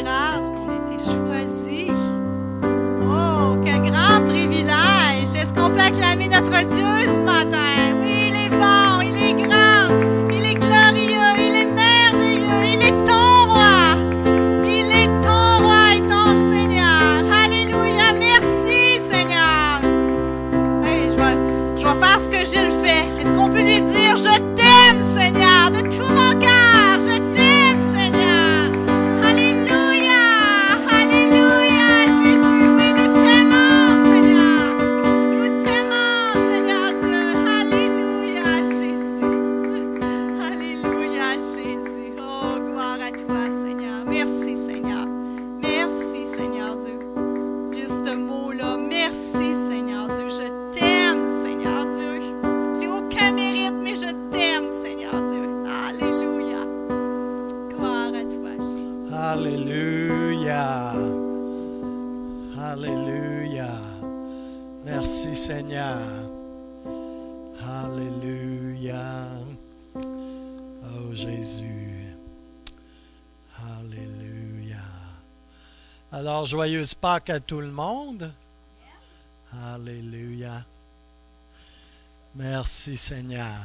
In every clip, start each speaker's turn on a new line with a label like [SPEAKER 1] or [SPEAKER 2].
[SPEAKER 1] grâce qu'on a été choisis. Oh, quel grand privilège! Est-ce qu'on peut acclamer notre Dieu ce matin? Oui, il est bon, il est grand, il est glorieux, il est merveilleux, il est ton roi. Il est ton roi et ton Seigneur. Alléluia, merci Seigneur. Hey, je vais faire ce que Gilles fait. Est-ce qu'on peut lui dire, je t'aime Seigneur, de tout mon cœur, je t'aime Seigneur. Alléluia, alléluia, Jésus, oui, nous t'aimons Seigneur. Nous t'aimons Seigneur Dieu. Alléluia, Jésus. Alléluia, Jésus. Oh, gloire à toi Seigneur. Merci Seigneur. Merci Seigneur Dieu. Juste ce mot-là, merci Seigneur Dieu. Je t'aime Seigneur Dieu. J'ai aucun mérite, mais je t'aime Seigneur Dieu. Alléluia. Gloire à toi Jésus.
[SPEAKER 2] Alléluia. Alléluia. Merci Seigneur. Alléluia. Oh Jésus. Alléluia. Alors, joyeuse Pâques à tout le monde. Alléluia. Merci Seigneur.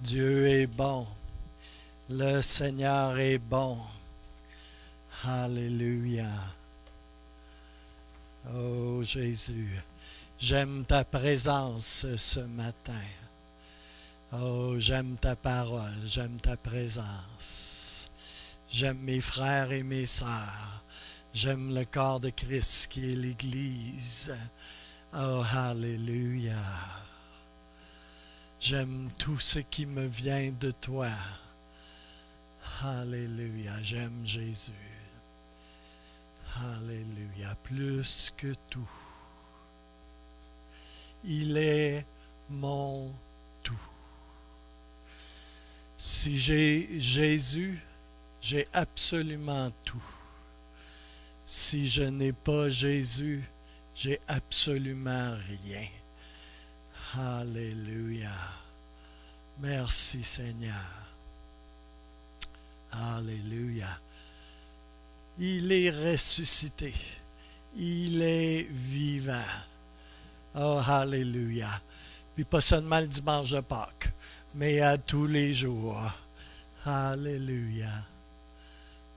[SPEAKER 2] Dieu est bon. Le Seigneur est bon. Alléluia. Oh Jésus, j'aime ta présence ce matin. Oh, j'aime ta parole, j'aime ta présence. J'aime mes frères et mes sœurs. J'aime le corps de Christ qui est l'Église. Oh, alléluia. J'aime tout ce qui me vient de toi. Alléluia. J'aime Jésus. Alléluia. Plus que tout. Il est mon tout. Si j'ai Jésus, j'ai absolument tout. Si je n'ai pas Jésus, j'ai absolument rien. Alléluia. Merci Seigneur. Alléluia. Il est ressuscité. Il est vivant. Oh, alléluia. Puis pas seulement le dimanche de Pâques, mais à tous les jours. Alléluia.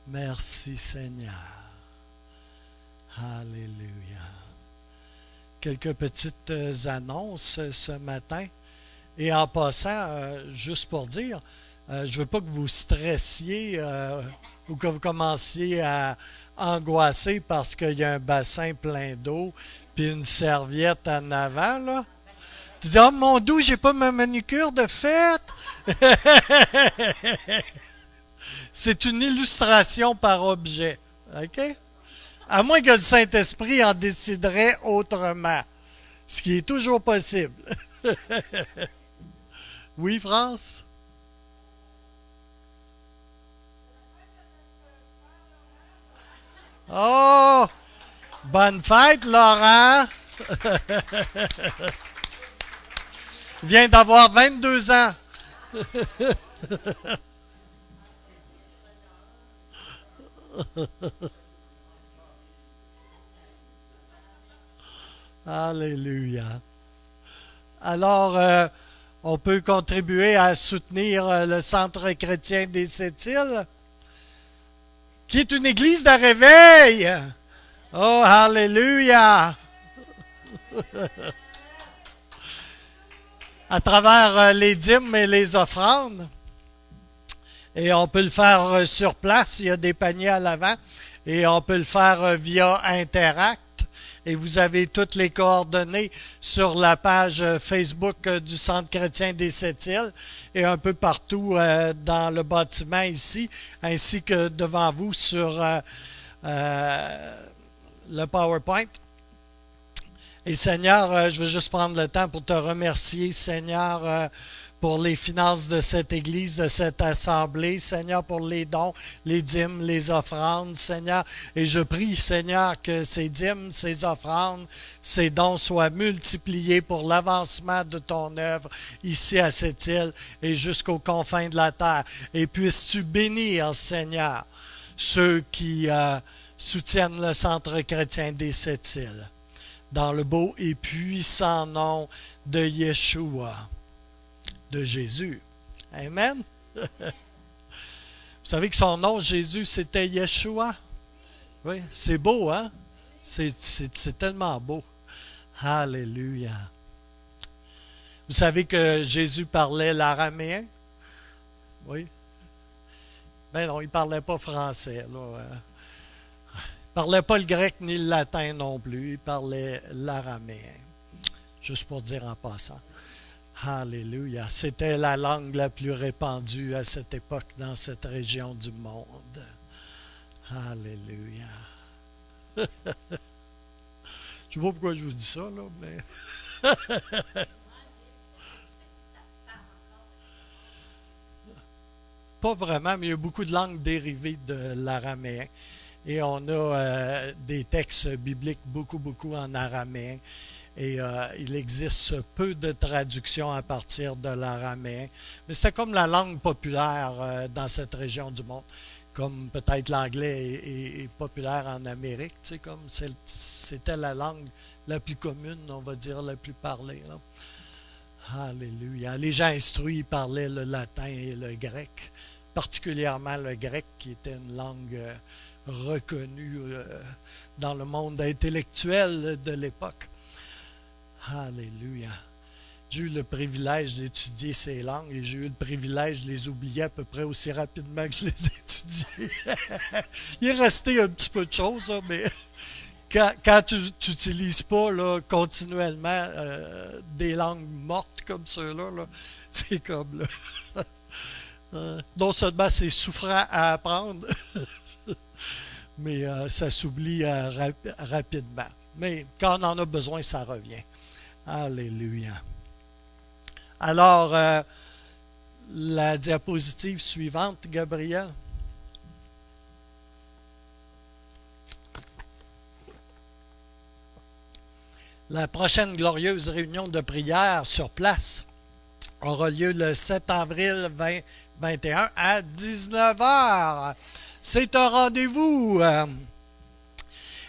[SPEAKER 2] Merci Seigneur. Alléluia. Quelques petites annonces ce matin. Et en passant, juste pour dire, je ne veux pas que vous stressiez ou que vous commenciez à angoisser parce qu'il y a un bassin plein d'eau puis une serviette en avant, là. Tu dis, oh mon Dieu, j'ai pas ma manucure de fête. C'est une illustration par objet. OK? À moins que le Saint-Esprit en déciderait autrement. Ce qui est toujours possible. Oui, France? Oh! Bonne fête, Laurent! Il vient d'avoir 22 ans. Alléluia. Alors, on peut contribuer à soutenir le Centre chrétien des Sept-Îles, qui est une église de réveil. Oh, alléluia! À travers les dîmes et les offrandes. Et on peut le faire sur place, il y a des paniers à l'avant. Et on peut le faire via Interact. Et vous avez toutes les coordonnées sur la page Facebook du Centre chrétien des Sept-Îles et un peu partout dans le bâtiment ici, ainsi que devant vous sur le PowerPoint. Et Seigneur, je veux juste prendre le temps pour te remercier, Seigneur, pour les finances de cette Église, de cette assemblée, Seigneur, pour les dons, les dîmes, les offrandes, Seigneur. Et je prie, Seigneur, que ces dîmes, ces offrandes, ces dons soient multipliés pour l'avancement de ton œuvre ici à cette île et jusqu'aux confins de la terre. Et puisses-tu bénir, Seigneur, ceux qui soutiennent le Centre chrétien des Sept-Îles, dans le beau et puissant nom de Yeshua, de Jésus. Amen. Vous savez que son nom, Jésus, c'était Yeshua? Oui, c'est beau, hein? C'est tellement beau. Alléluia. Vous savez que Jésus parlait l'araméen? Oui. Ben non, il ne parlait pas français, là. Il ne parlait pas le grec ni le latin non plus. Il parlait l'araméen. Juste pour dire en passant. Alléluia. C'était la langue la plus répandue à cette époque dans cette région du monde. Alléluia. Je ne sais pas pourquoi je vous dis ça, là, mais... Pas vraiment, mais il y a beaucoup de langues dérivées de l'araméen. Et on a des textes bibliques beaucoup en araméen. Et il existe peu de traductions à partir de l'araméen. Mais c'est comme la langue populaire dans cette région du monde. Comme peut-être l'anglais est populaire en Amérique. Tu sais, comme c'était la langue la plus commune, on va dire, la plus parlée. Là. Alléluia. Les gens instruits parlaient le latin et le grec. Particulièrement le grec, qui était une langue reconnue dans le monde intellectuel de l'époque. Alléluia. J'ai eu le privilège d'étudier ces langues et j'ai eu le privilège de les oublier à peu près aussi rapidement que je les ai étudiées. Il est resté un petit peu de choses, là, mais quand tu n'utilises pas là, continuellement des langues mortes comme ceux-là, là, c'est comme... Là, non seulement c'est souffrant à apprendre, mais ça s'oublie rapidement. Mais quand on en a besoin, ça revient. Alléluia. Alors, la diapositive suivante, Gabriel. La prochaine glorieuse réunion de prière sur place aura lieu le 7 avril 2021 à 19h. C'est un rendez-vous.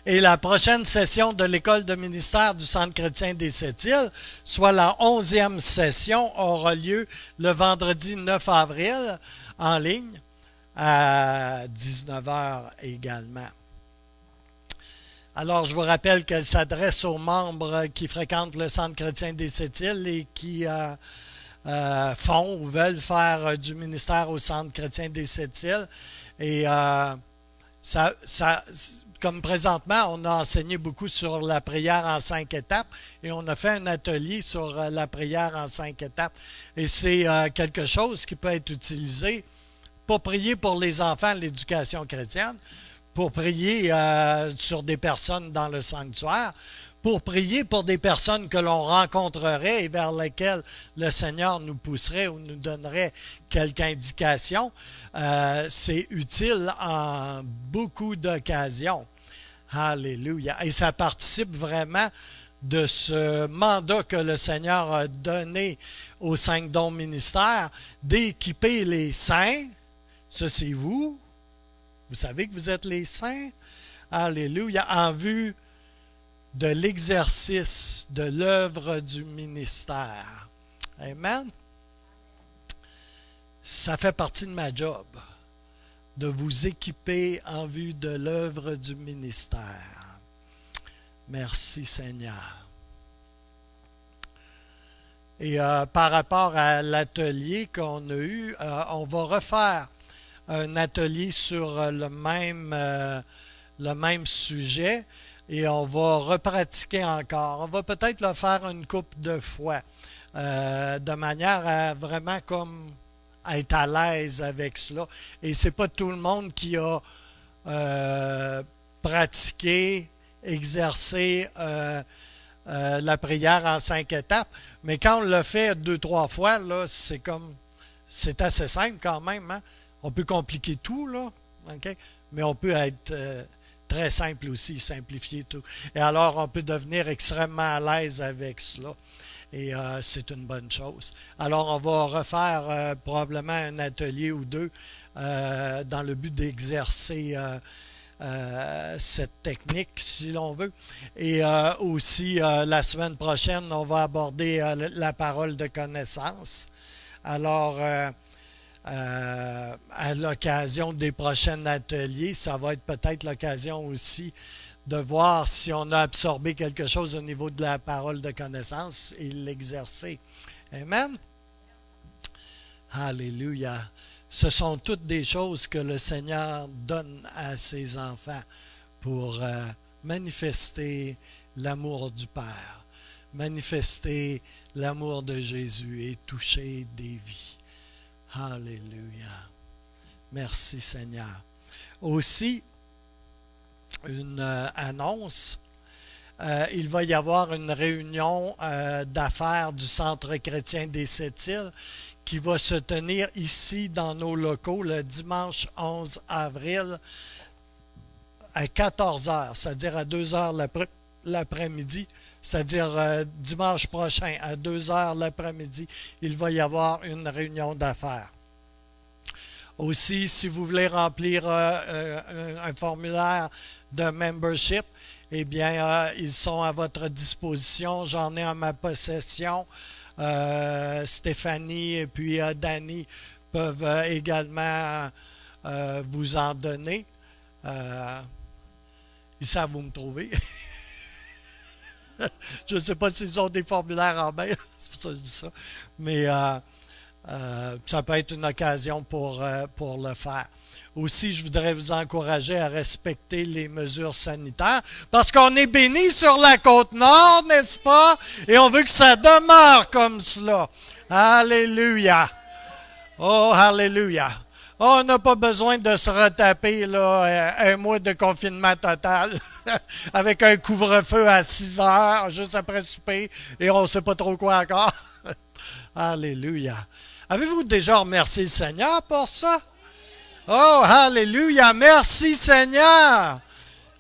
[SPEAKER 2] Et la prochaine session de l'école de ministère du Centre chrétien des Sept-Îles, soit la 11e session, aura lieu le vendredi 9 avril en ligne à 19h également. Alors, je vous rappelle qu'elle s'adresse aux membres qui fréquentent le Centre chrétien des Sept-Îles et qui font ou veulent faire du ministère au Centre chrétien des Sept-Îles. Et comme présentement, on a enseigné beaucoup sur la prière en 5 étapes et on a fait un atelier sur la prière en 5 étapes. Et c'est quelque chose qui peut être utilisé pour prier pour les enfants de l'éducation chrétienne, pour prier sur des personnes dans le sanctuaire, pour prier pour des personnes que l'on rencontrerait et vers lesquelles le Seigneur nous pousserait ou nous donnerait quelque indication. C'est utile en beaucoup d'occasions. Alléluia. Et ça participe vraiment de ce mandat que le Seigneur a donné aux 5 dons ministères d'équiper les saints. Ça, c'est vous. Vous savez que vous êtes les saints. Alléluia. En vue de l'exercice de l'œuvre du ministère. Amen. Ça fait partie de ma job, de vous équiper en vue de l'œuvre du ministère. Merci Seigneur. Et par rapport à l'atelier qu'on a eu, on va refaire un atelier sur le même sujet. Et on va repratiquer encore. On va peut-être le faire une couple de fois, de manière à vraiment comme être à l'aise avec cela. Et c'est pas tout le monde qui a pratiqué, exercé la prière en 5 étapes. Mais quand on le fait 2-3 fois, là, c'est assez simple quand même. Hein? On peut compliquer tout, là, okay? Mais on peut être très simple aussi, simplifier tout. Et alors, on peut devenir extrêmement à l'aise avec cela. Et c'est une bonne chose. Alors, on va refaire probablement un atelier ou deux dans le but d'exercer cette technique, si l'on veut. Et aussi, la semaine prochaine, on va aborder la parole de connaissance. Alors, à l'occasion des prochains ateliers, ça va être peut-être l'occasion aussi de voir si on a absorbé quelque chose au niveau de la parole de connaissance et l'exercer. Amen. Alléluia. Ce sont toutes des choses que le Seigneur donne à ses enfants pour manifester l'amour du Père, manifester l'amour de Jésus et toucher des vies. Alléluia. Merci Seigneur. Aussi, une annonce. Il va y avoir une réunion d'affaires du Centre chrétien des Sept-Îles qui va se tenir ici dans nos locaux le dimanche 11 avril à 14 heures, c'est-à-dire à 2 heures l'après-midi, c'est-à-dire dimanche prochain à 2 heures l'après-midi, il va y avoir une réunion d'affaires. Aussi, si vous voulez remplir un formulaire de membership, eh bien, ils sont à votre disposition. J'en ai en ma possession. Stéphanie et puis Danny peuvent également vous en donner. Ils savent où me trouver. Je ne sais pas s'ils ont des formulaires en main, c'est pour ça que je dis ça. Mais ça peut être une occasion pour le faire. Aussi, je voudrais vous encourager à respecter les mesures sanitaires parce qu'on est béni sur la Côte-Nord, n'est-ce pas? Et on veut que ça demeure comme cela. Alléluia. Oh, alléluia. Oh, on n'a pas besoin de se retaper là, un mois de confinement total avec un couvre-feu à 6 heures juste après souper et on ne sait pas trop quoi encore. Alléluia. Avez-vous déjà remercié le Seigneur pour ça? Oh, alléluia, merci Seigneur.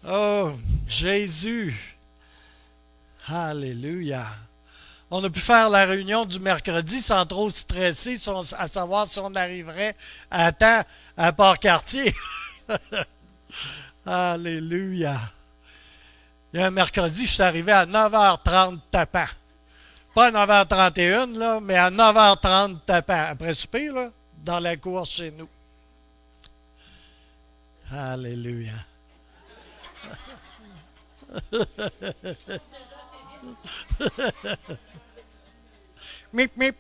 [SPEAKER 2] Oh, Jésus. Alléluia. On a pu faire la réunion du mercredi sans trop stresser à savoir si on arriverait à temps à Port-Cartier. Alléluia. Il y a un mercredi, je suis arrivé à 9h30 tapant. Pas à 9h31, là, mais à 9h30 tapant. Après souper, là, dans la cour chez nous. Alléluia. Mip, mip.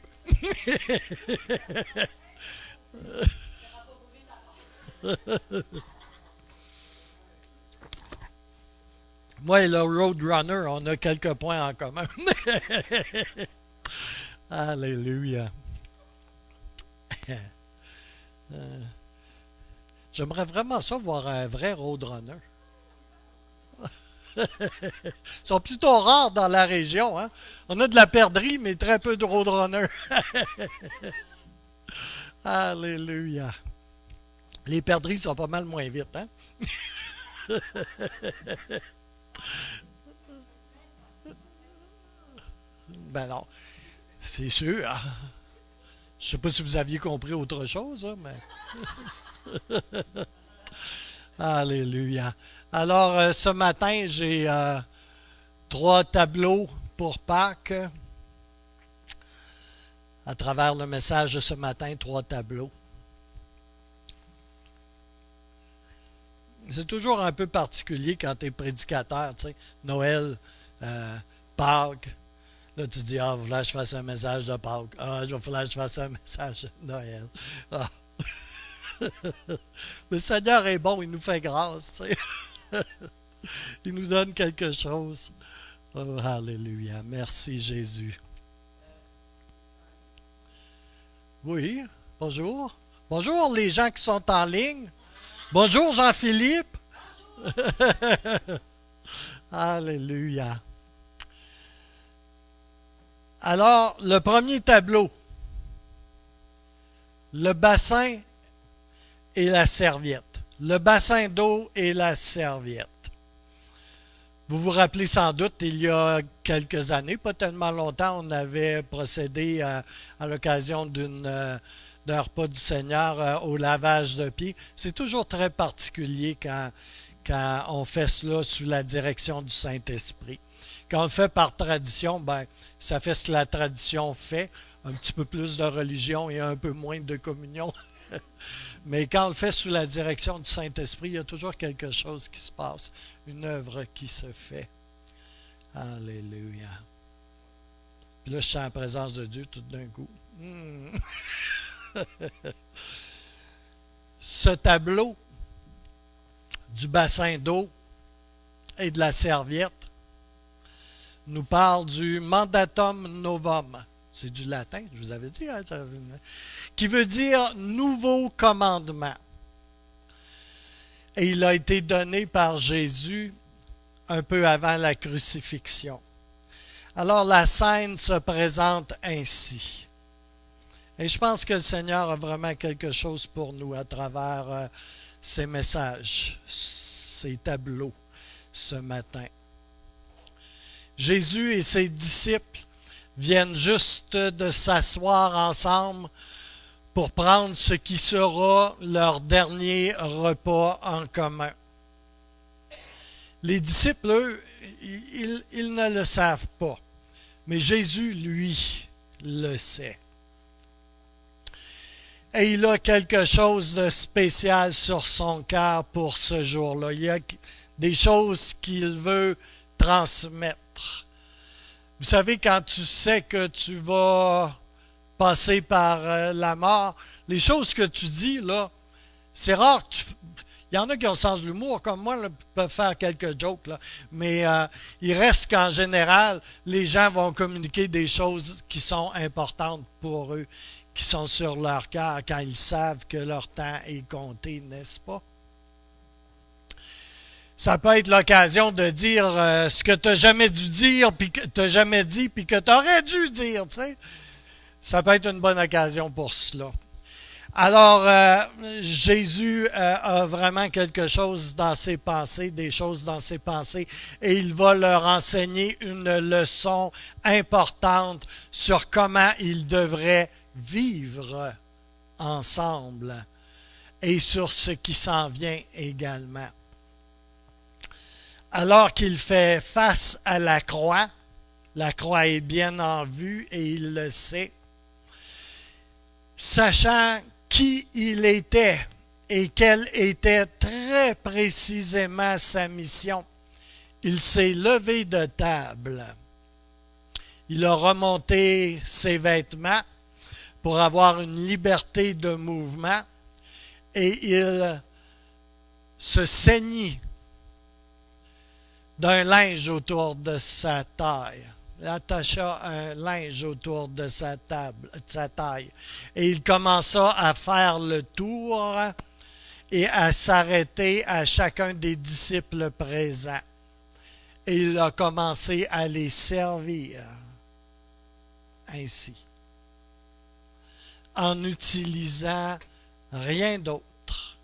[SPEAKER 2] Moi et le Roadrunner, on a quelques points en commun. Alléluia. J'aimerais vraiment ça voir un vrai Roadrunner. Ils sont plutôt rares dans la région. Hein? On a de la perdrix, mais très peu de Roadrunner. Alléluia. Les perdrix sont pas mal moins vite. Hein? Ben non, c'est sûr. Hein? Je ne sais pas si vous aviez compris autre chose, hein, mais... Alléluia. Alors, ce matin, j'ai 3 tableaux pour Pâques. À travers le message de ce matin, 3 tableaux. C'est toujours un peu particulier quand tu es prédicateur, tu sais. Noël, Pâques. Là, tu dis, ah, il va falloir que je fasse un message de Pâques. Ah, il va falloir que je fasse un message de Noël. Ah. Le Seigneur est bon, il nous fait grâce, tu sais. Il nous donne quelque chose. Oh, alléluia. Merci, Jésus. Oui, bonjour. Bonjour, les gens qui sont en ligne. Bonjour, Jean-Philippe. Alléluia. Alors, le premier tableau. Le bassin et la serviette. Le bassin d'eau et la serviette. Vous vous rappelez sans doute, il y a quelques années, pas tellement longtemps, on avait procédé à l'occasion d'un repas du Seigneur au lavage de pieds. C'est toujours très particulier quand on fait cela sous la direction du Saint-Esprit. Quand on le fait par tradition, ben, ça fait ce que la tradition fait, un petit peu plus de religion et un peu moins de communion. Mais quand on le fait sous la direction du Saint-Esprit, il y a toujours quelque chose qui se passe, une œuvre qui se fait. Alléluia. Puis là, je sens la présence de Dieu tout d'un coup. Ce tableau du bassin d'eau et de la serviette nous parle du mandatum novum. C'est du latin, je vous avais dit, hein, qui veut dire nouveau commandement. Et il a été donné par Jésus un peu avant la crucifixion. Alors la scène se présente ainsi. Et je pense que le Seigneur a vraiment quelque chose pour nous à travers ces messages, ces tableaux ce matin. Jésus et ses disciples viennent juste de s'asseoir ensemble pour prendre ce qui sera leur dernier repas en commun. Les disciples, eux, ils ne le savent pas, mais Jésus, lui, le sait. Et il a quelque chose de spécial sur son cœur pour ce jour-là. Il y a des choses qu'il veut transmettre. Vous savez, quand tu sais que tu vas passer par la mort, les choses que tu dis, là, c'est rare. Il y en a qui ont le sens de l'humour, comme moi, là, peuvent faire quelques jokes, là. Mais il reste qu'en général, les gens vont communiquer des choses qui sont importantes pour eux, qui sont sur leur cœur quand ils savent que leur temps est compté, n'est-ce pas? Ça peut être l'occasion de dire ce que tu n'as jamais dû dire, puis que tu n'as jamais dit, puis que tu aurais dû dire, tu sais. Ça peut être une bonne occasion pour cela. Alors, Jésus a vraiment quelque chose dans ses pensées, des choses dans ses pensées, et il va leur enseigner une leçon importante sur comment ils devraient vivre ensemble et sur ce qui s'en vient également. Alors qu'il fait face à la croix est bien en vue et il le sait, sachant qui il était et quelle était très précisément sa mission, il s'est levé de table. Il a remonté ses vêtements pour avoir une liberté de mouvement et il se ceignit d'un linge autour de sa taille. Il attacha un linge autour de sa taille. Et il commença à faire le tour et à s'arrêter à chacun des disciples présents. Et il a commencé à les servir ainsi, en n'utilisant rien d'autre.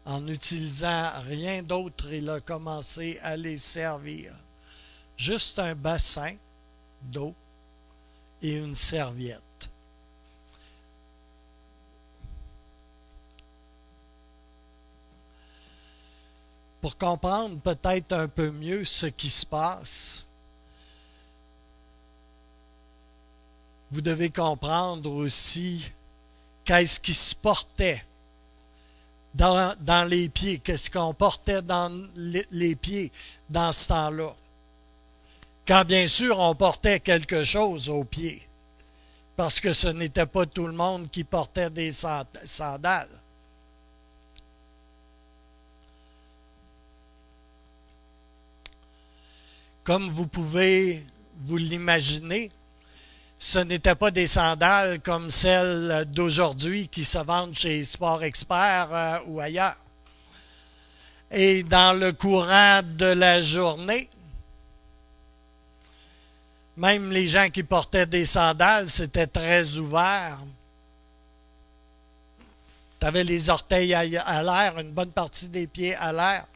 [SPEAKER 2] En n'utilisant rien d'autre, il a commencé à les servir. Juste un bassin d'eau et une serviette. Pour comprendre peut-être un peu mieux ce qui se passe, vous devez comprendre aussi qu'est-ce qui se portait dans les pieds, qu'est-ce qu'on portait dans les pieds dans ce temps-là. Quand bien sûr on portait quelque chose aux pieds, parce que ce n'était pas tout le monde qui portait des sandales. Comme vous pouvez vous l'imaginer, ce n'étaient pas des sandales comme celles d'aujourd'hui qui se vendent chez Sport Expert ou ailleurs. Et dans le courant de la journée, même les gens qui portaient des sandales, c'était très ouvert. Tu avais les orteils à l'air, une bonne partie des pieds à l'air.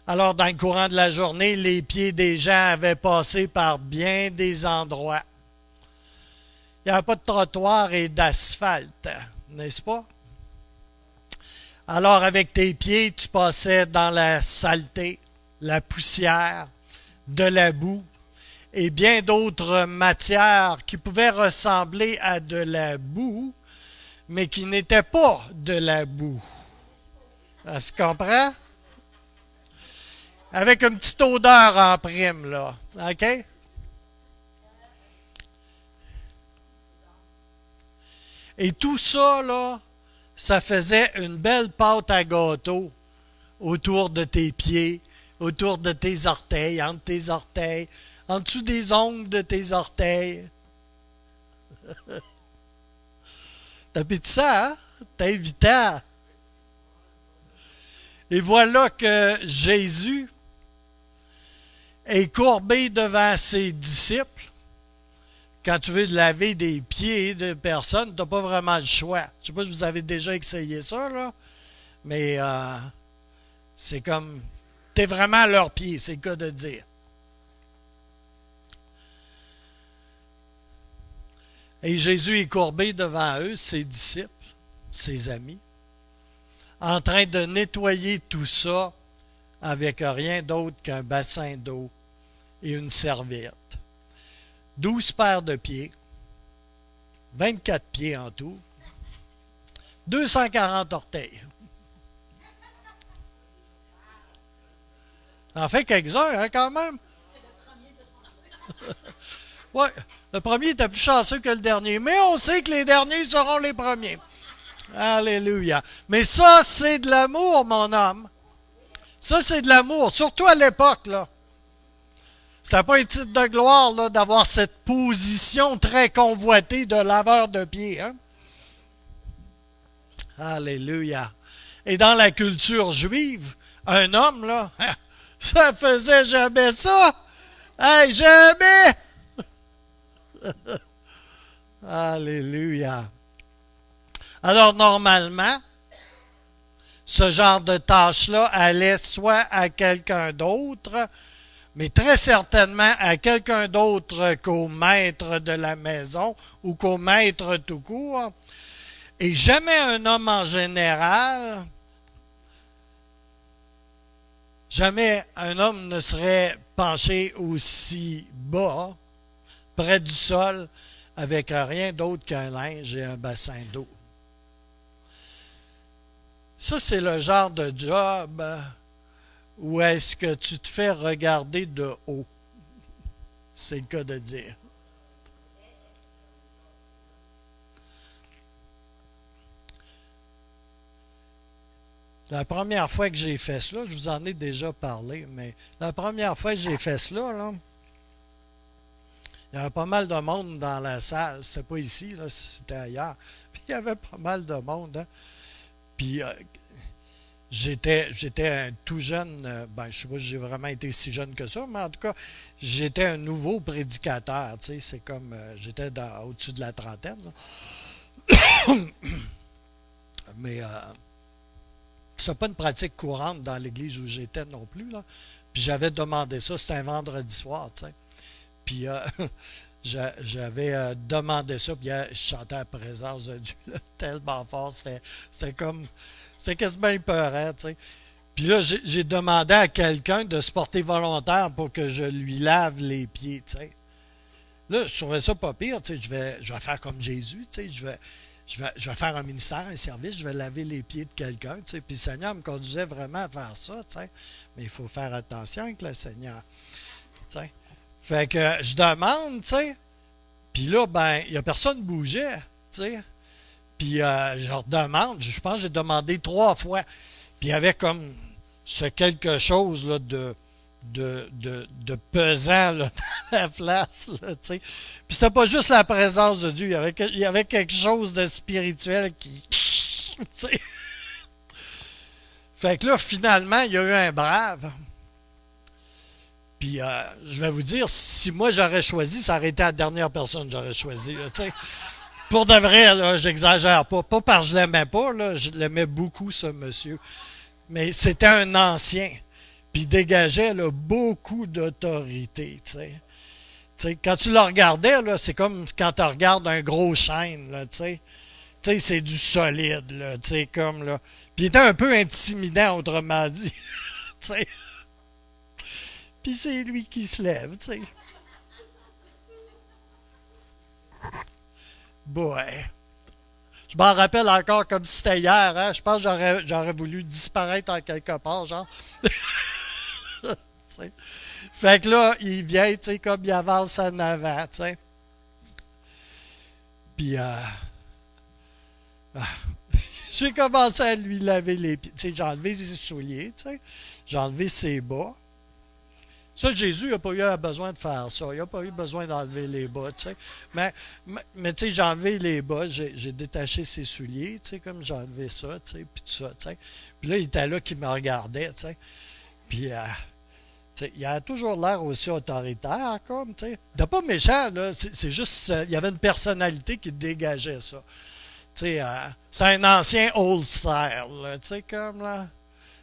[SPEAKER 2] Alors, dans le courant de la journée, les pieds des gens avaient passé par bien des endroits. Il n'y avait pas de trottoir et d'asphalte, n'est-ce pas? Alors avec tes pieds, tu passais dans la saleté, la poussière, de la boue et bien d'autres matières qui pouvaient ressembler à de la boue, mais qui n'étaient pas de la boue. Est-ce que tu comprends? Avec une petite odeur en prime, là. OK? Et tout ça, là, ça faisait une belle pâte à gâteau autour de tes pieds, autour de tes orteils, entre tes orteils, en dessous des ongles de tes orteils. T'as pris ça, hein? T'es invitant. Et voilà que Jésus est courbé devant ses disciples. Quand tu veux laver des pieds de personnes, tu n'as pas vraiment le choix. Je ne sais pas si vous avez déjà essayé ça, là, mais c'est comme, tu es vraiment à leurs pieds, c'est le cas de dire. Et Jésus est courbé devant eux, ses disciples, ses amis, en train de nettoyer tout ça avec rien d'autre qu'un bassin d'eau et une serviette. 12 paires de pieds, 24 pieds en tout, 240 orteils. En fait quelques-uns, hein, quand même. Oui, le premier était plus chanceux que le dernier, mais on sait que les derniers seront les premiers. Alléluia. Mais ça, c'est de l'amour, mon homme. Ça, c'est de l'amour, surtout à l'époque, là. C'était pas un titre de gloire, là, d'avoir cette position très convoitée de laveur de pieds, hein? Alléluia. Et dans la culture juive, un homme, là, ça faisait jamais ça. Hey, jamais! Alléluia. Alors, normalement, ce genre de tâche-là allait soit à quelqu'un d'autre, mais très certainement à quelqu'un d'autre qu'au maître de la maison ou qu'au maître tout court. Et jamais un homme en général, jamais un homme ne serait penché aussi bas, près du sol, avec rien d'autre qu'un linge et un bassin d'eau. Ça, c'est le genre de job où est-ce que tu te fais regarder de haut. C'est le cas de dire. La première fois que j'ai fait cela, je vous en ai déjà parlé, mais la première fois que j'ai fait cela, là, il y avait pas mal de monde dans la salle. C'était pas ici, là, c'était ailleurs. Puis il y avait pas mal de monde. Hein. Puis j'étais un tout jeune, je sais pas si j'ai vraiment été si jeune que ça, mais en tout cas, j'étais un nouveau prédicateur. Tu sais, c'est comme, j'étais au-dessus de la trentaine. Là. Mais c'est pas une pratique courante dans l'église où j'étais non plus. Là. Puis j'avais demandé ça, c'était un vendredi soir, tu sais. Puis j'avais demandé ça, puis je chantais la présence de Dieu là, tellement fort, c'était comme, c'était quasiment épeurant, tu sais. Puis là, j'ai demandé à quelqu'un de se porter volontaire pour que je lui lave les pieds, tu sais. Là, je trouvais ça pas pire, tu sais, je vais faire comme Jésus, tu sais, je vais faire un ministère, un service, je vais laver les pieds de quelqu'un, tu sais. Puis le Seigneur me conduisait vraiment à faire ça, tu sais. Mais il faut faire attention avec le Seigneur, tu sais. Fait que je demande, tu sais, puis là, il n'y a personne qui bougeait, tu sais. Puis je redemande, je pense que j'ai demandé 3 fois. Puis il y avait comme ce quelque chose là, de pesant là, dans la place, là, tu sais. Puis c'était pas juste la présence de Dieu, il y avait quelque chose de spirituel qui... tu sais. Fait que là, finalement, il y a eu un brave... Puis, je vais vous dire, si moi j'aurais choisi, ça aurait été la dernière personne que j'aurais choisi. Là, pour de vrai, là, j'exagère pas. Pas parce que je l'aimais pas, là, je l'aimais beaucoup, ce monsieur. Mais c'était un ancien. Puis il dégageait là, beaucoup d'autorité. Tu sais, quand tu le regardais, là, c'est comme quand tu regardes un gros chêne, là, tu sais. Tu sais, c'est du solide, là, tu sais, comme, là. Puis il était un peu intimidant, autrement dit, tu sais. Puis c'est lui qui se lève, tu sais. Ouais. Je m'en rappelle encore comme si c'était hier, hein. Je pense que j'aurais voulu disparaître en quelque part, genre. Tu sais. Fait que là, il vient, tu sais, comme il avance en avant, tu sais. Puis, j'ai commencé à lui laver les pieds. Tu sais, j'ai enlevé ses souliers, tu sais. J'ai enlevé ses bas. Ça, Jésus n'a pas eu besoin de faire ça. Il n'a pas eu besoin d'enlever les bas, tu sais. Mais tu sais, j'ai enlevé les bas, j'ai détaché ses souliers, tu sais, comme j'ai enlevé ça, tu sais, puis tout ça, tu sais. Puis là, il était là qui me regardait, tu sais. Puis, tu sais, il a toujours l'air aussi autoritaire, comme, tu sais. Il n'est pas méchant, là. C'est juste, il y avait une personnalité qui dégageait ça. Tu sais, c'est un ancien old style, là, tu sais, comme, là.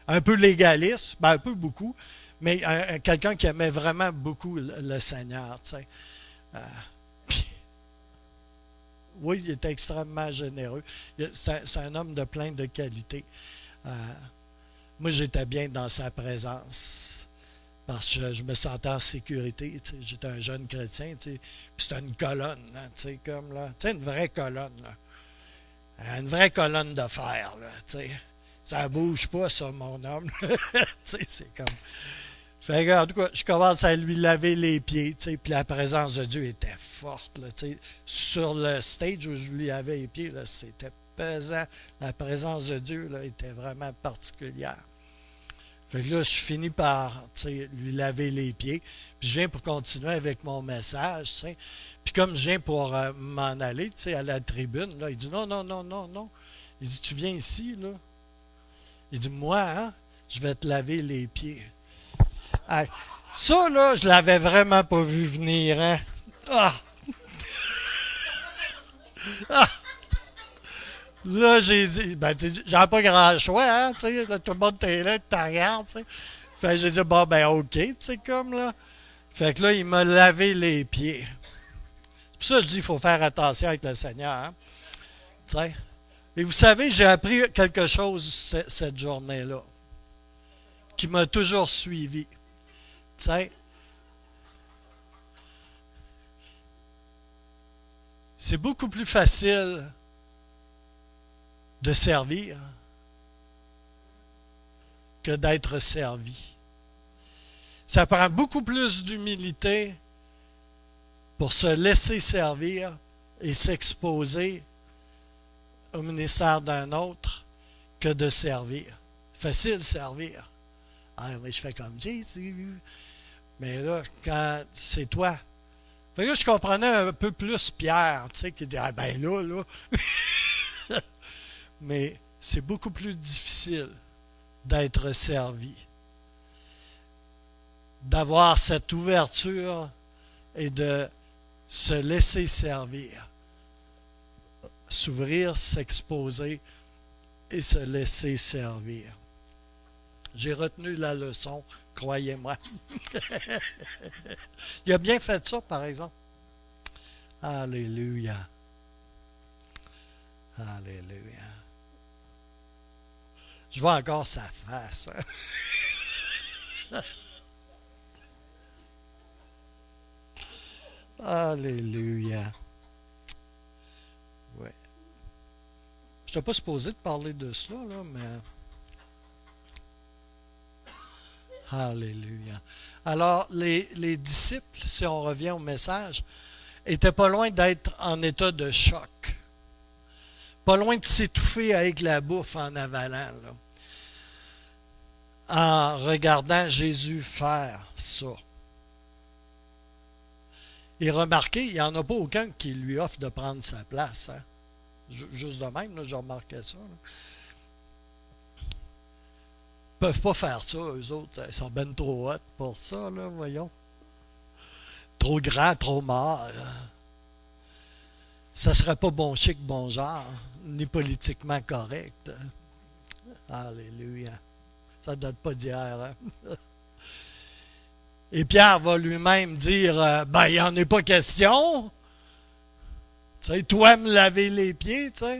[SPEAKER 2] Un peu légaliste, ben un peu beaucoup, mais quelqu'un qui aimait vraiment beaucoup le Seigneur, tu sais. Puis, oui, il était extrêmement généreux. C'est un homme de plein de qualités. Moi, j'étais bien dans sa présence parce que je me sentais en sécurité. Tu sais. J'étais un jeune chrétien, tu sais. Puis c'était une colonne, hein, tu sais, comme là. Tu sais, une vraie colonne, là. Une vraie colonne de fer, là, tu sais. Ça bouge pas, ça, mon homme. Tu sais, c'est comme... Fait que, en tout cas, je commence à lui laver les pieds, tu sais, puis la présence de Dieu était forte, là, tu sais. Sur le stage où je lui lavais les pieds, là, c'était pesant. La présence de Dieu, là, était vraiment particulière. Fait que là, je finis par, tu sais, lui laver les pieds, puis je viens pour continuer avec mon message, tu sais. Puis comme je viens pour m'en aller, tu sais, à la tribune, là, il dit non, non, non, non, non. Il dit, tu viens ici, là. Il dit, moi, hein, je vais te laver les pieds. Hey, ça, là, je l'avais vraiment pas vu venir, hein. Ah! Ah! Là, j'ai dit, ben, j'avais pas grand choix, hein, tu sais, là, tout le monde était là, tu regardes, tu sais. Fait que j'ai dit, bon, ben, ok, tu sais, comme, là. Fait que là, il m'a lavé les pieds. C'est pour ça que je dis, il faut faire attention avec le Seigneur, hein. Tu sais. Et vous savez, j'ai appris quelque chose cette journée-là, qui m'a toujours suivi. Tu sais, c'est beaucoup plus facile de servir que d'être servi. Ça prend beaucoup plus d'humilité pour se laisser servir et s'exposer au ministère d'un autre que de servir. Facile de servir. Ah oui, je fais comme Jésus. Mais là, quand c'est toi. Fait que là, je comprenais un peu plus Pierre, tu sais, qui dit, ah ben là. Mais c'est beaucoup plus difficile d'être servi. D'avoir cette ouverture et de se laisser servir. S'ouvrir, s'exposer et se laisser servir. J'ai retenu la leçon, croyez-moi. Il a bien fait ça, par exemple. Alléluia. Alléluia. Je vois encore sa face. Hein? Alléluia. Ouais. Je n'étais pas supposé de parler de cela, là, mais... Alléluia. Alors, les disciples, si on revient au message, étaient pas loin d'être en état de choc. Pas loin de s'étouffer avec la bouffe en avalant, là, en regardant Jésus faire ça. Et remarquez, il n'y en a pas aucun qui lui offre de prendre sa place. Hein? Juste de même, là, j'ai remarqué ça. Là. Ils ne peuvent pas faire ça, eux autres. Ils sont ben trop hot pour ça, là, voyons. Trop grand, trop mort. Là. Ça serait pas bon chic, bon genre, ni politiquement correct. Alléluia. Ça ne date pas d'hier. Hein? Et Pierre va lui-même dire, ben, il n'y en est pas question. Tu sais, toi me laver les pieds, tu sais.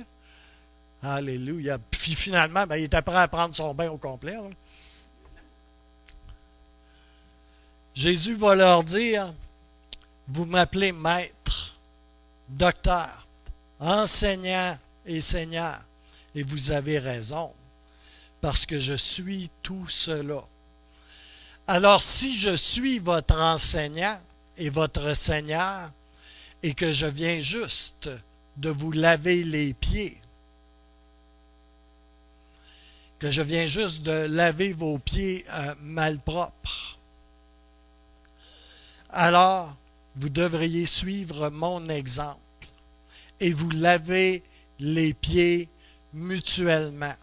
[SPEAKER 2] Alléluia. Puis finalement, ben, il était prêt à prendre son bain au complet. Là. Jésus va leur dire, vous m'appelez maître, docteur, enseignant et seigneur. Et vous avez raison, parce que je suis tout cela. Alors si je suis votre enseignant et votre seigneur, et que je viens juste de vous laver les pieds, que je viens juste de laver vos pieds malpropres, alors vous devriez suivre mon exemple et vous laver les pieds mutuellement.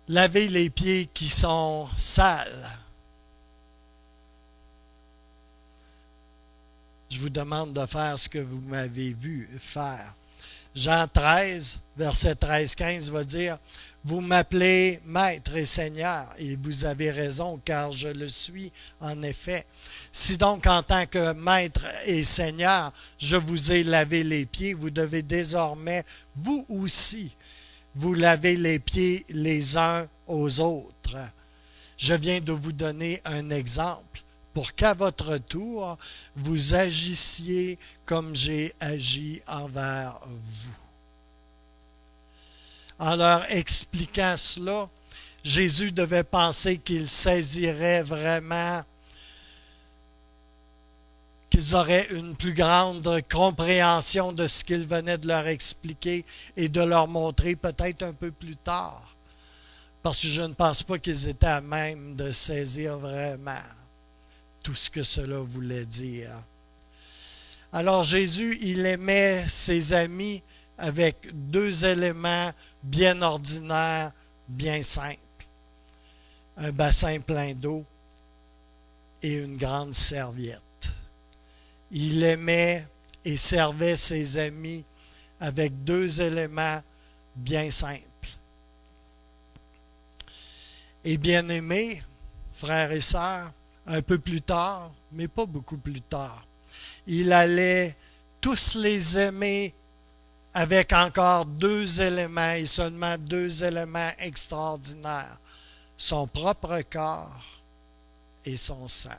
[SPEAKER 2] Laver les pieds qui sont sales. Je vous demande de faire ce que vous m'avez vu faire. Jean 13, verset 13-15 va dire, « Vous m'appelez Maître et Seigneur, et vous avez raison, car je le suis en effet. Si donc en tant que Maître et Seigneur, je vous ai lavé les pieds, vous devez désormais, vous aussi, vous laver les pieds les uns aux autres. Je viens de vous donner un exemple pour qu'à votre tour, vous agissiez comme j'ai agi envers vous. » En leur expliquant cela, Jésus devait penser qu'ils saisiraient vraiment, qu'ils auraient une plus grande compréhension de ce qu'il venait de leur expliquer et de leur montrer peut-être un peu plus tard. Parce que je ne pense pas qu'ils étaient à même de saisir vraiment tout ce que cela voulait dire. Alors Jésus, il aimait ses amis avec deux éléments bien ordinaires, bien simples. Un bassin plein d'eau et une grande serviette. Il aimait et servait ses amis avec deux éléments bien simples. Et bien-aimés, frères et sœurs, un peu plus tard, mais pas beaucoup plus tard, il allait tous les aimer avec encore deux éléments et seulement deux éléments extraordinaires, son propre corps et son sang.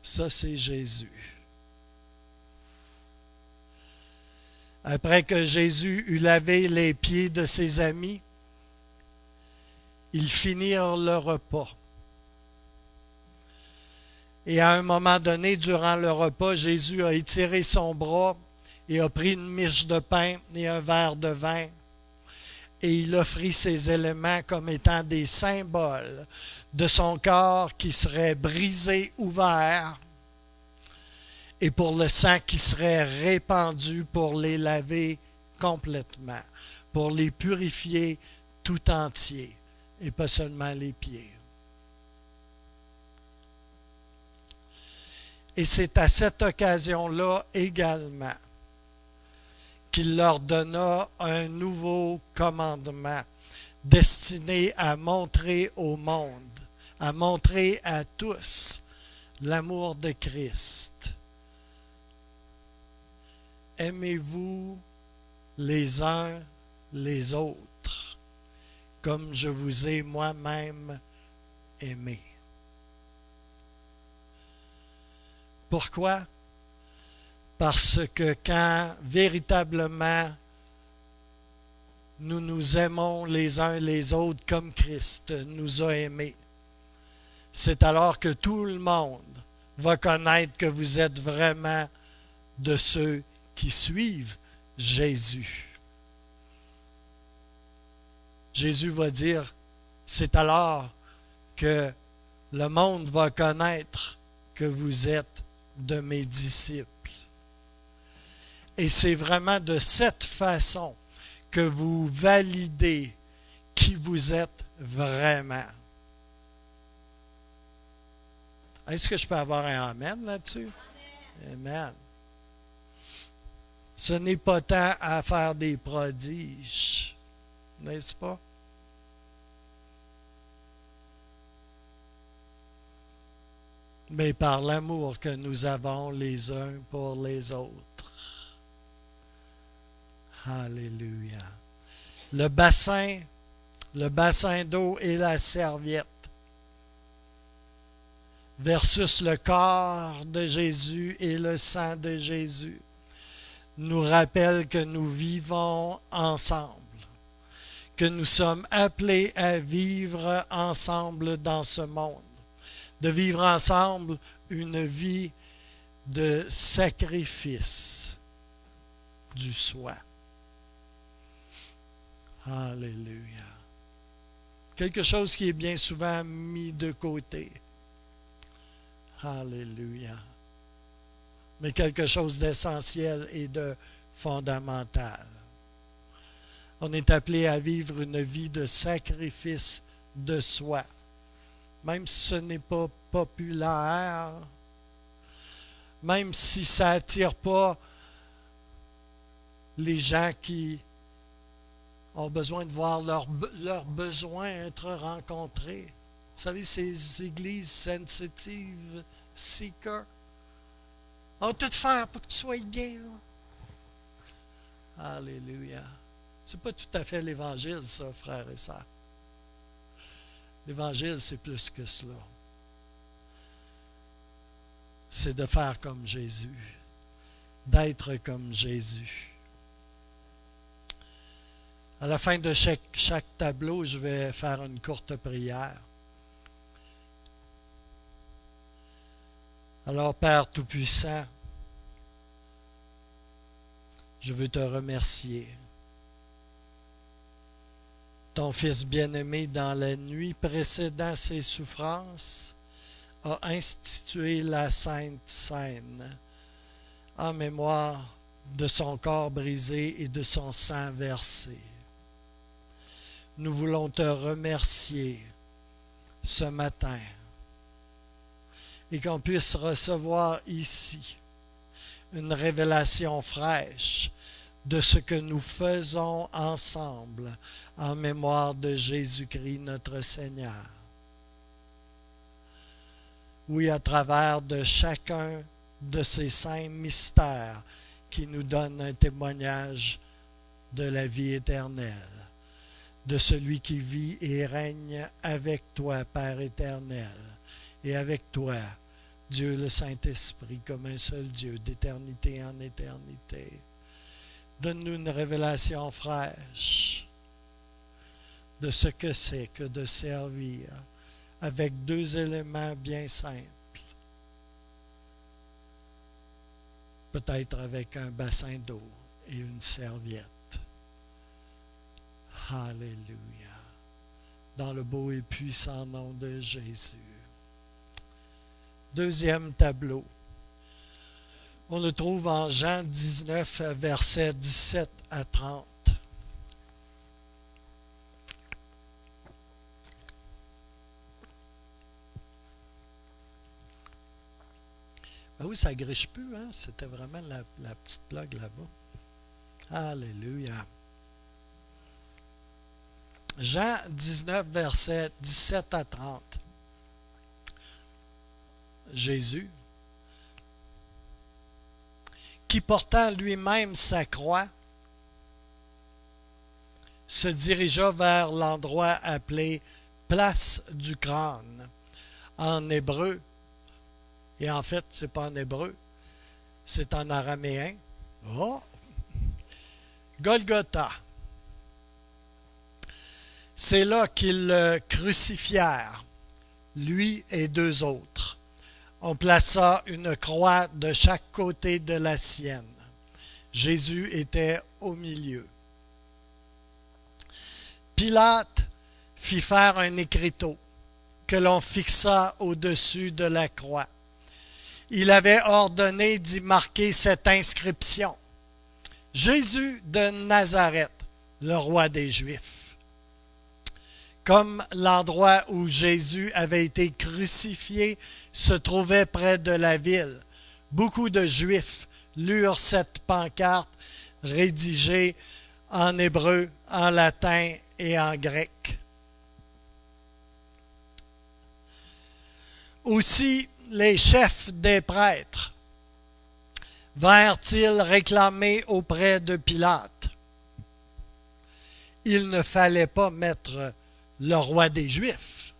[SPEAKER 2] Ça, c'est Jésus. Après que Jésus eut lavé les pieds de ses amis, ils finirent le repas. Et à un moment donné, durant le repas, Jésus a étiré son bras et a pris une miche de pain et un verre de vin. Et il offrit ces éléments comme étant des symboles de son corps qui serait brisé, ouvert, et pour le sang qui serait répandu pour les laver complètement, pour les purifier tout entiers, et pas seulement les pieds. Et c'est à cette occasion-là également qu'il leur donna un nouveau commandement destiné à montrer au monde, à montrer à tous l'amour de Christ. Aimez-vous les uns les autres, comme je vous ai moi-même aimé. Pourquoi? Parce que quand véritablement nous nous aimons les uns les autres comme Christ nous a aimés, c'est alors que tout le monde va connaître que vous êtes vraiment de ceux qui suivent Jésus. Jésus va dire, c'est alors que le monde va connaître que vous êtes de mes disciples. Et c'est vraiment de cette façon que vous validez qui vous êtes vraiment. Est-ce que je peux avoir un amen là-dessus? Amen. Ce n'est pas tant à faire des prodiges, n'est-ce pas? Mais par l'amour que nous avons les uns pour les autres. Alléluia. Le bassin d'eau et la serviette versus le corps de Jésus et le sang de Jésus nous rappelle que nous vivons ensemble, que nous sommes appelés à vivre ensemble dans ce monde, de vivre ensemble une vie de sacrifice du soi. Alléluia. Quelque chose qui est bien souvent mis de côté. Alléluia. Mais quelque chose d'essentiel et de fondamental. On est appelé à vivre une vie de sacrifice de soi. Même si ce n'est pas populaire, même si ça n'attire pas les gens qui ont besoin de voir leurs besoins être rencontrés. Vous savez, ces églises sensitives, seekers, on va tout faire pour que tu sois gay. Là. Alléluia. C'est pas tout à fait l'Évangile, ça, frères et sœurs. L'Évangile, c'est plus que cela. C'est de faire comme Jésus, d'être comme Jésus. À la fin de chaque tableau, je vais faire une courte prière. Alors, Père Tout-Puissant, je veux te remercier. Ton Fils bien-aimé, dans la nuit précédant ses souffrances, a institué la Sainte Seine en mémoire de son corps brisé et de son sang versé. Nous voulons te remercier ce matin et qu'on puisse recevoir ici une révélation fraîche de ce que nous faisons ensemble en mémoire de Jésus-Christ notre Seigneur. Oui, à travers de chacun de ces saints mystères qui nous donnent un témoignage de la vie éternelle, de celui qui vit et règne avec toi, Père éternel, et avec toi, Dieu le Saint-Esprit, comme un seul Dieu, d'éternité en éternité. Donne-nous une révélation fraîche de ce que c'est que de servir avec deux éléments bien simples. Peut-être avec un bassin d'eau et une serviette. Alléluia. Dans le beau et puissant nom de Jésus. Deuxième tableau. On le trouve en Jean 19, versets 17 à 30. Ben oui, ça ne griche plus, hein? C'était vraiment la petite blague là-bas. Alléluia. Jean 19, versets 17 à 30. Jésus, qui portant lui-même sa croix, se dirigea vers l'endroit appelé place du crâne, en hébreu, et en fait, ce n'est pas en hébreu, c'est en araméen. Oh! Golgotha. C'est là qu'ils le crucifièrent, lui et deux autres. On plaça une croix de chaque côté de la sienne. Jésus était au milieu. Pilate fit faire un écriteau que l'on fixa au-dessus de la croix. Il avait ordonné d'y marquer cette inscription: Jésus de Nazareth, le roi des Juifs. Comme l'endroit où Jésus avait été crucifié se trouvait près de la ville, beaucoup de Juifs lurent cette pancarte rédigée en hébreu, en latin et en grec. Aussi, les chefs des prêtres vinrent-ils réclamer auprès de Pilate. Il ne fallait pas mettre le roi des Juifs.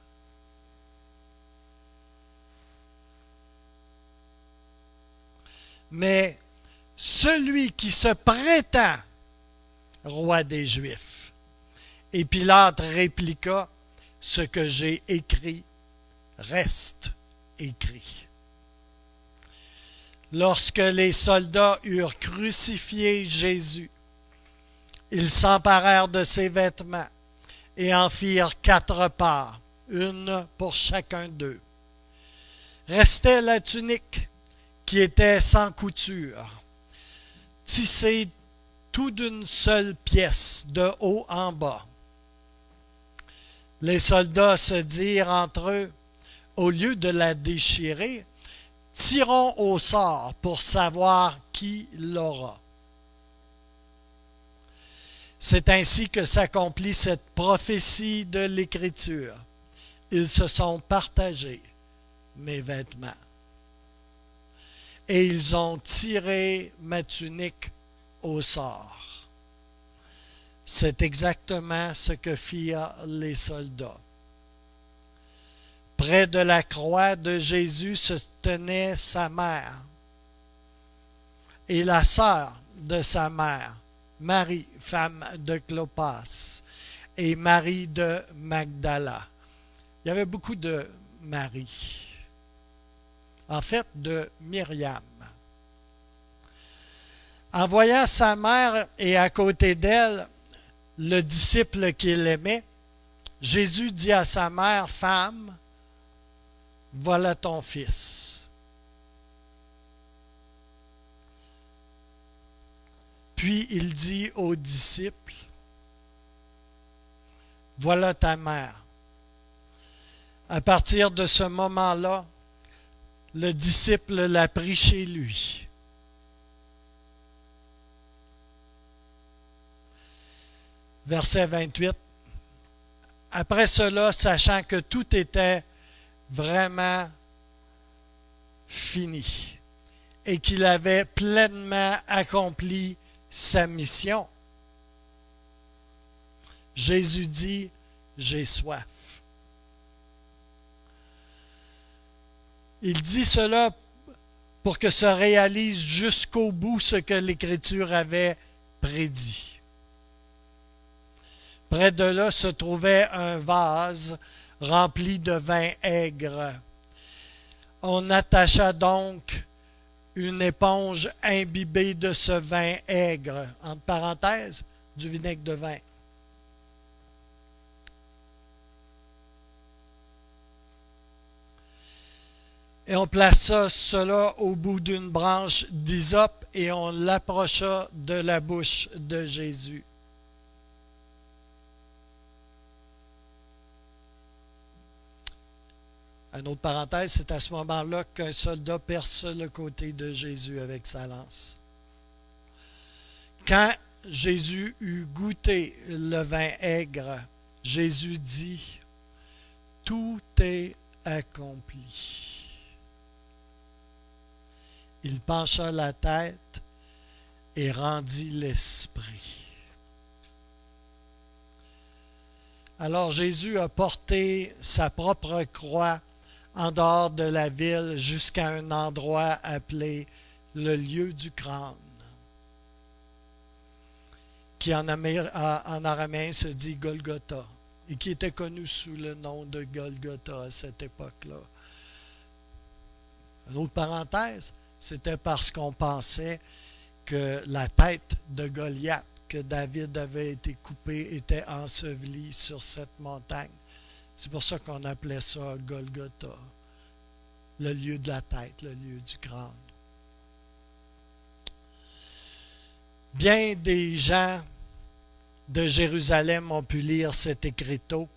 [SPEAKER 2] Mais celui qui se prétend roi des Juifs. Et Pilate répliqua, ce que j'ai écrit reste écrit. Lorsque les soldats eurent crucifié Jésus, ils s'emparèrent de ses vêtements et en firent 4 parts, une pour chacun d'eux. Restait la tunique qui était sans couture, tissée tout d'une seule pièce, de haut en bas. Les soldats se dirent entre eux, au lieu de la déchirer, tirons au sort pour savoir qui l'aura. C'est ainsi que s'accomplit cette prophétie de l'Écriture. Ils se sont partagés mes vêtements. Et ils ont tiré ma tunique au sort. C'est exactement ce que firent les soldats. Près de la croix de Jésus se tenait sa mère et la sœur de sa mère, Marie, femme de Clopas, et Marie de Magdala. Il y avait beaucoup de Marie. En fait, de Myriam. En voyant sa mère et à côté d'elle le disciple qu'il aimait, Jésus dit à sa mère, « Femme, voilà ton fils. » Puis il dit aux disciples, « Voilà ta mère. » À partir de ce moment-là, le disciple l'a pris chez lui. Verset 28. Après cela, sachant que tout était vraiment fini et qu'il avait pleinement accompli sa mission, Jésus dit, « J'ai soif. » Il dit cela pour que se réalise jusqu'au bout ce que l'Écriture avait prédit. Près de là se trouvait un vase rempli de vin aigre. On attacha donc une éponge imbibée de ce vin aigre, entre parenthèses, du vinaigre de vin. Et on plaça cela au bout d'une branche d'hysope et on l'approcha de la bouche de Jésus. Une autre parenthèse, c'est à ce moment-là qu'un soldat perce le côté de Jésus avec sa lance. Quand Jésus eut goûté le vin aigre, Jésus dit, « Tout est accompli. » Il pencha la tête et rendit l'esprit. Alors Jésus a porté sa propre croix en dehors de la ville jusqu'à un endroit appelé le lieu du crâne, qui en araméen se dit Golgotha, et qui était connu sous le nom de Golgotha à cette époque-là. Une autre parenthèse, c'était parce qu'on pensait que la tête de Goliath, que David avait été coupée, était ensevelie sur cette montagne. C'est pour ça qu'on appelait ça Golgotha, le lieu de la tête, le lieu du crâne. Bien des gens de Jérusalem ont pu lire cet écriteau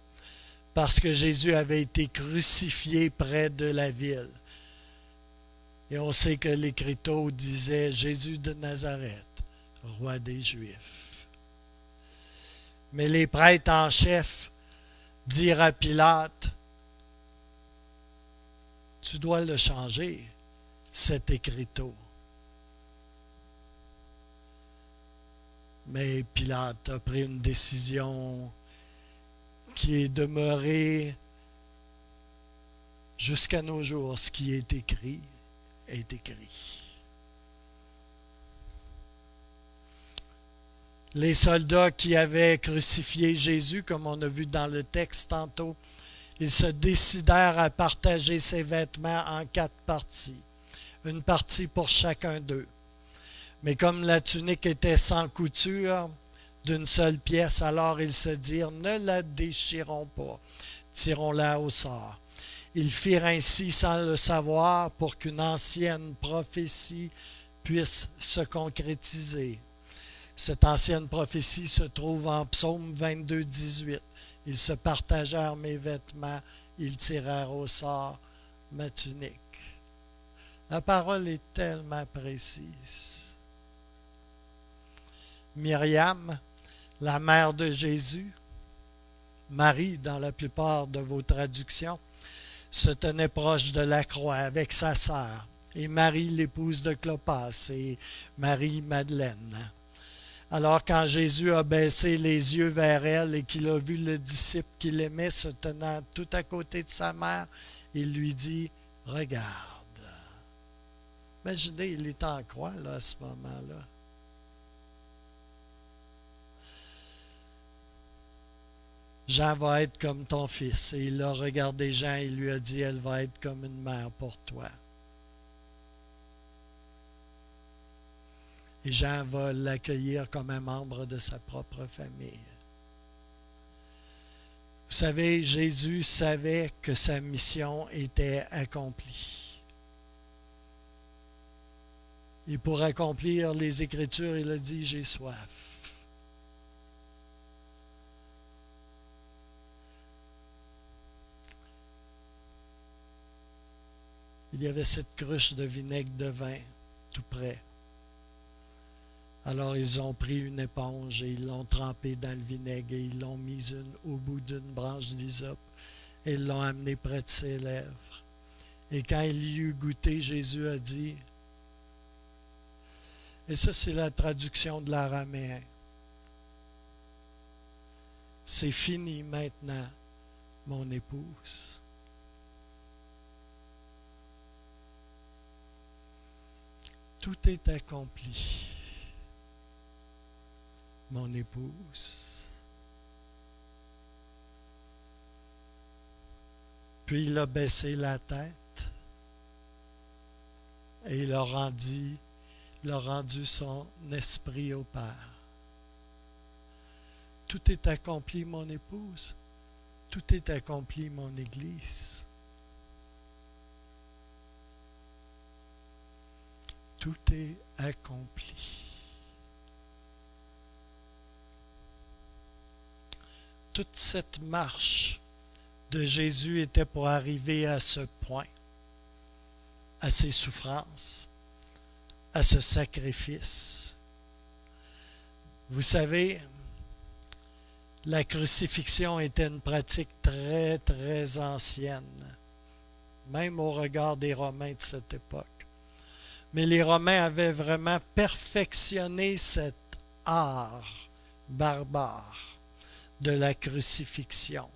[SPEAKER 2] parce que Jésus avait été crucifié près de la ville. Et on sait que l'écriteau disait Jésus de Nazareth, roi des Juifs. Mais les prêtres en chef dirent à Pilate, tu dois le changer, cet écriteau. Mais Pilate a pris une décision qui est demeurée jusqu'à nos jours. Ce qui est écrit est écrit. Les soldats qui avaient crucifié Jésus, comme on a vu dans le texte tantôt, ils se décidèrent à partager ses vêtements en 4 parties, une partie pour chacun d'eux. Mais comme la tunique était sans couture, d'une seule pièce, alors ils se dirent, ne la déchirons pas, tirons-la au sort. Ils firent ainsi sans le savoir pour qu'une ancienne prophétie puisse se concrétiser. Cette ancienne prophétie se trouve en Psaume 22, 18. Ils se partagèrent mes vêtements, ils tirèrent au sort ma tunique. La parole est tellement précise. Myriam, la mère de Jésus, Marie dans la plupart de vos traductions, se tenait proche de la croix avec sa sœur, et Marie, l'épouse de Clopas, et Marie-Madeleine. Alors quand Jésus a baissé les yeux vers elle et qu'il a vu le disciple qu'il aimait se tenant tout à côté de sa mère, il lui dit, « Regarde. » Imaginez, il est en croix là, à ce moment-là. Jean va être comme ton fils. Et il a regardé Jean et lui a dit, elle va être comme une mère pour toi. Et Jean va l'accueillir comme un membre de sa propre famille. Vous savez, Jésus savait que sa mission était accomplie. Et pour accomplir les Écritures, il a dit, j'ai soif. Il y avait cette cruche de vinaigre de vin tout près. Alors ils ont pris une éponge et ils l'ont trempée dans le vinaigre et ils l'ont mise au bout d'une branche d'hysope et ils l'ont amenée près de ses lèvres. Et quand il y eut goûté, Jésus a dit, et ça c'est la traduction de l'araméen, c'est fini maintenant, mon épouse. Tout est accompli, mon épouse. Puis il a baissé la tête et il a rendu son esprit au Père. Tout est accompli, mon épouse. Tout est accompli, mon Église. Tout est accompli. Toute cette marche de Jésus était pour arriver à ce point, à ses souffrances, à ce sacrifice. Vous savez, la crucifixion était une pratique très, très ancienne, même au regard des Romains de cette époque. Mais les Romains avaient vraiment perfectionné cet art barbare de la crucifixion,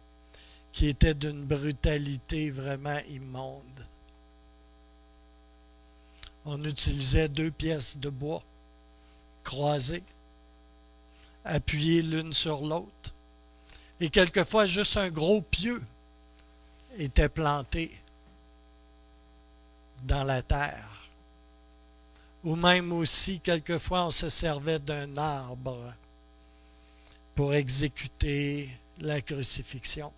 [SPEAKER 2] qui était d'une brutalité vraiment immonde. On utilisait 2 pièces de bois croisées, appuyées l'une sur l'autre, et quelquefois juste un gros pieu était planté dans la terre. Ou même aussi, quelquefois, on se servait d'un arbre pour exécuter la crucifixion.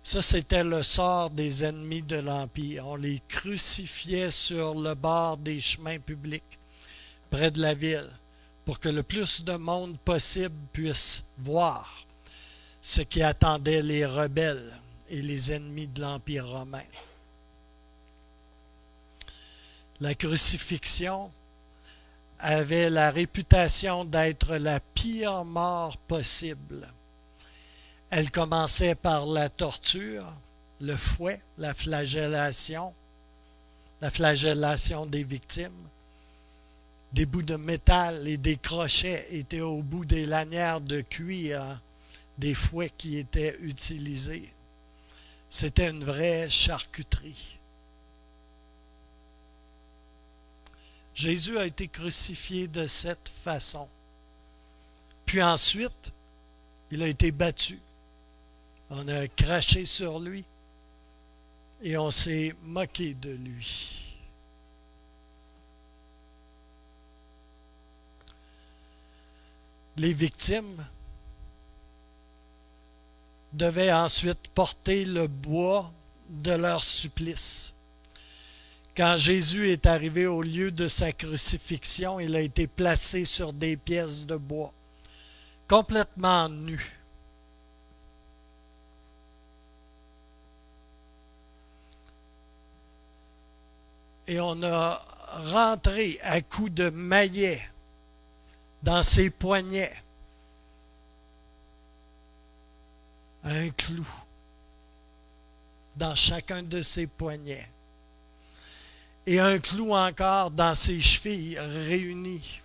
[SPEAKER 2] Ça, c'était le sort des ennemis de l'Empire. On les crucifiait sur le bord des chemins publics, près de la ville, pour que le plus de monde possible puisse voir ce qui attendait les rebelles et les ennemis de l'Empire romain. La crucifixion avait la réputation d'être la pire mort possible. Elle commençait par la torture, le fouet, la flagellation des victimes. Des bouts de métal et des crochets étaient au bout des lanières de cuir des fouets qui étaient utilisés. C'était une vraie charcuterie. Jésus a été crucifié de cette façon. Puis ensuite, il a été battu. On a craché sur lui et on s'est moqué de lui. Les victimes devaient ensuite porter le bois de leur supplice. Quand Jésus est arrivé au lieu de sa crucifixion, il a été placé sur des pièces de bois, complètement nu. Et on a rentré à coups de maillet dans ses poignets un clou dans chacun de ses poignets et un clou encore dans ses chevilles réunies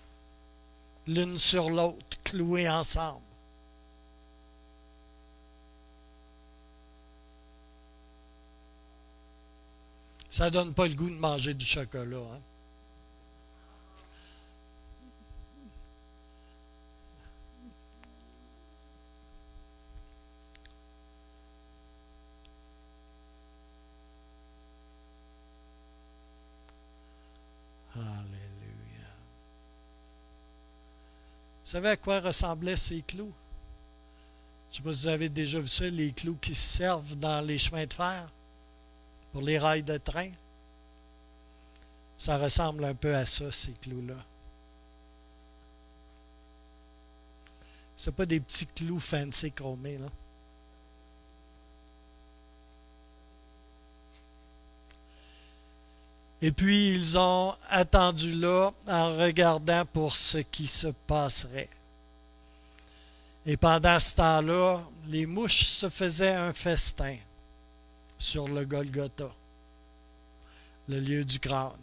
[SPEAKER 2] l'une sur l'autre, clouées ensemble. Ça donne pas le goût de manger du chocolat, hein? Alléluia. Vous savez à quoi ressemblaient ces clous? Je ne sais pas si vous avez déjà vu ça, les clous qui se servent dans les chemins de fer pour les rails de train. Ça ressemble un peu à ça, ces clous-là. C'est pas des petits clous fancy chromés, là. Et puis, ils ont attendu là en regardant pour ce qui se passerait. Et pendant ce temps-là, les mouches se faisaient un festin sur le Golgotha, le lieu du crâne.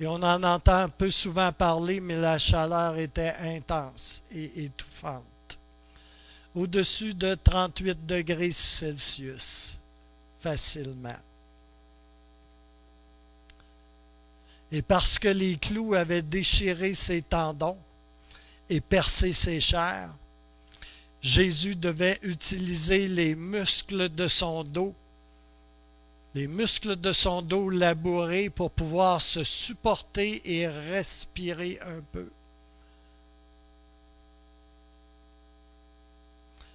[SPEAKER 2] Et on en entend peu souvent parler, mais la chaleur était intense et étouffante. Au-dessus de 38 degrés Celsius, facilement. Et parce que les clous avaient déchiré ses tendons et percé ses chairs, Jésus devait utiliser les muscles de son dos labourés pour pouvoir se supporter et respirer un peu.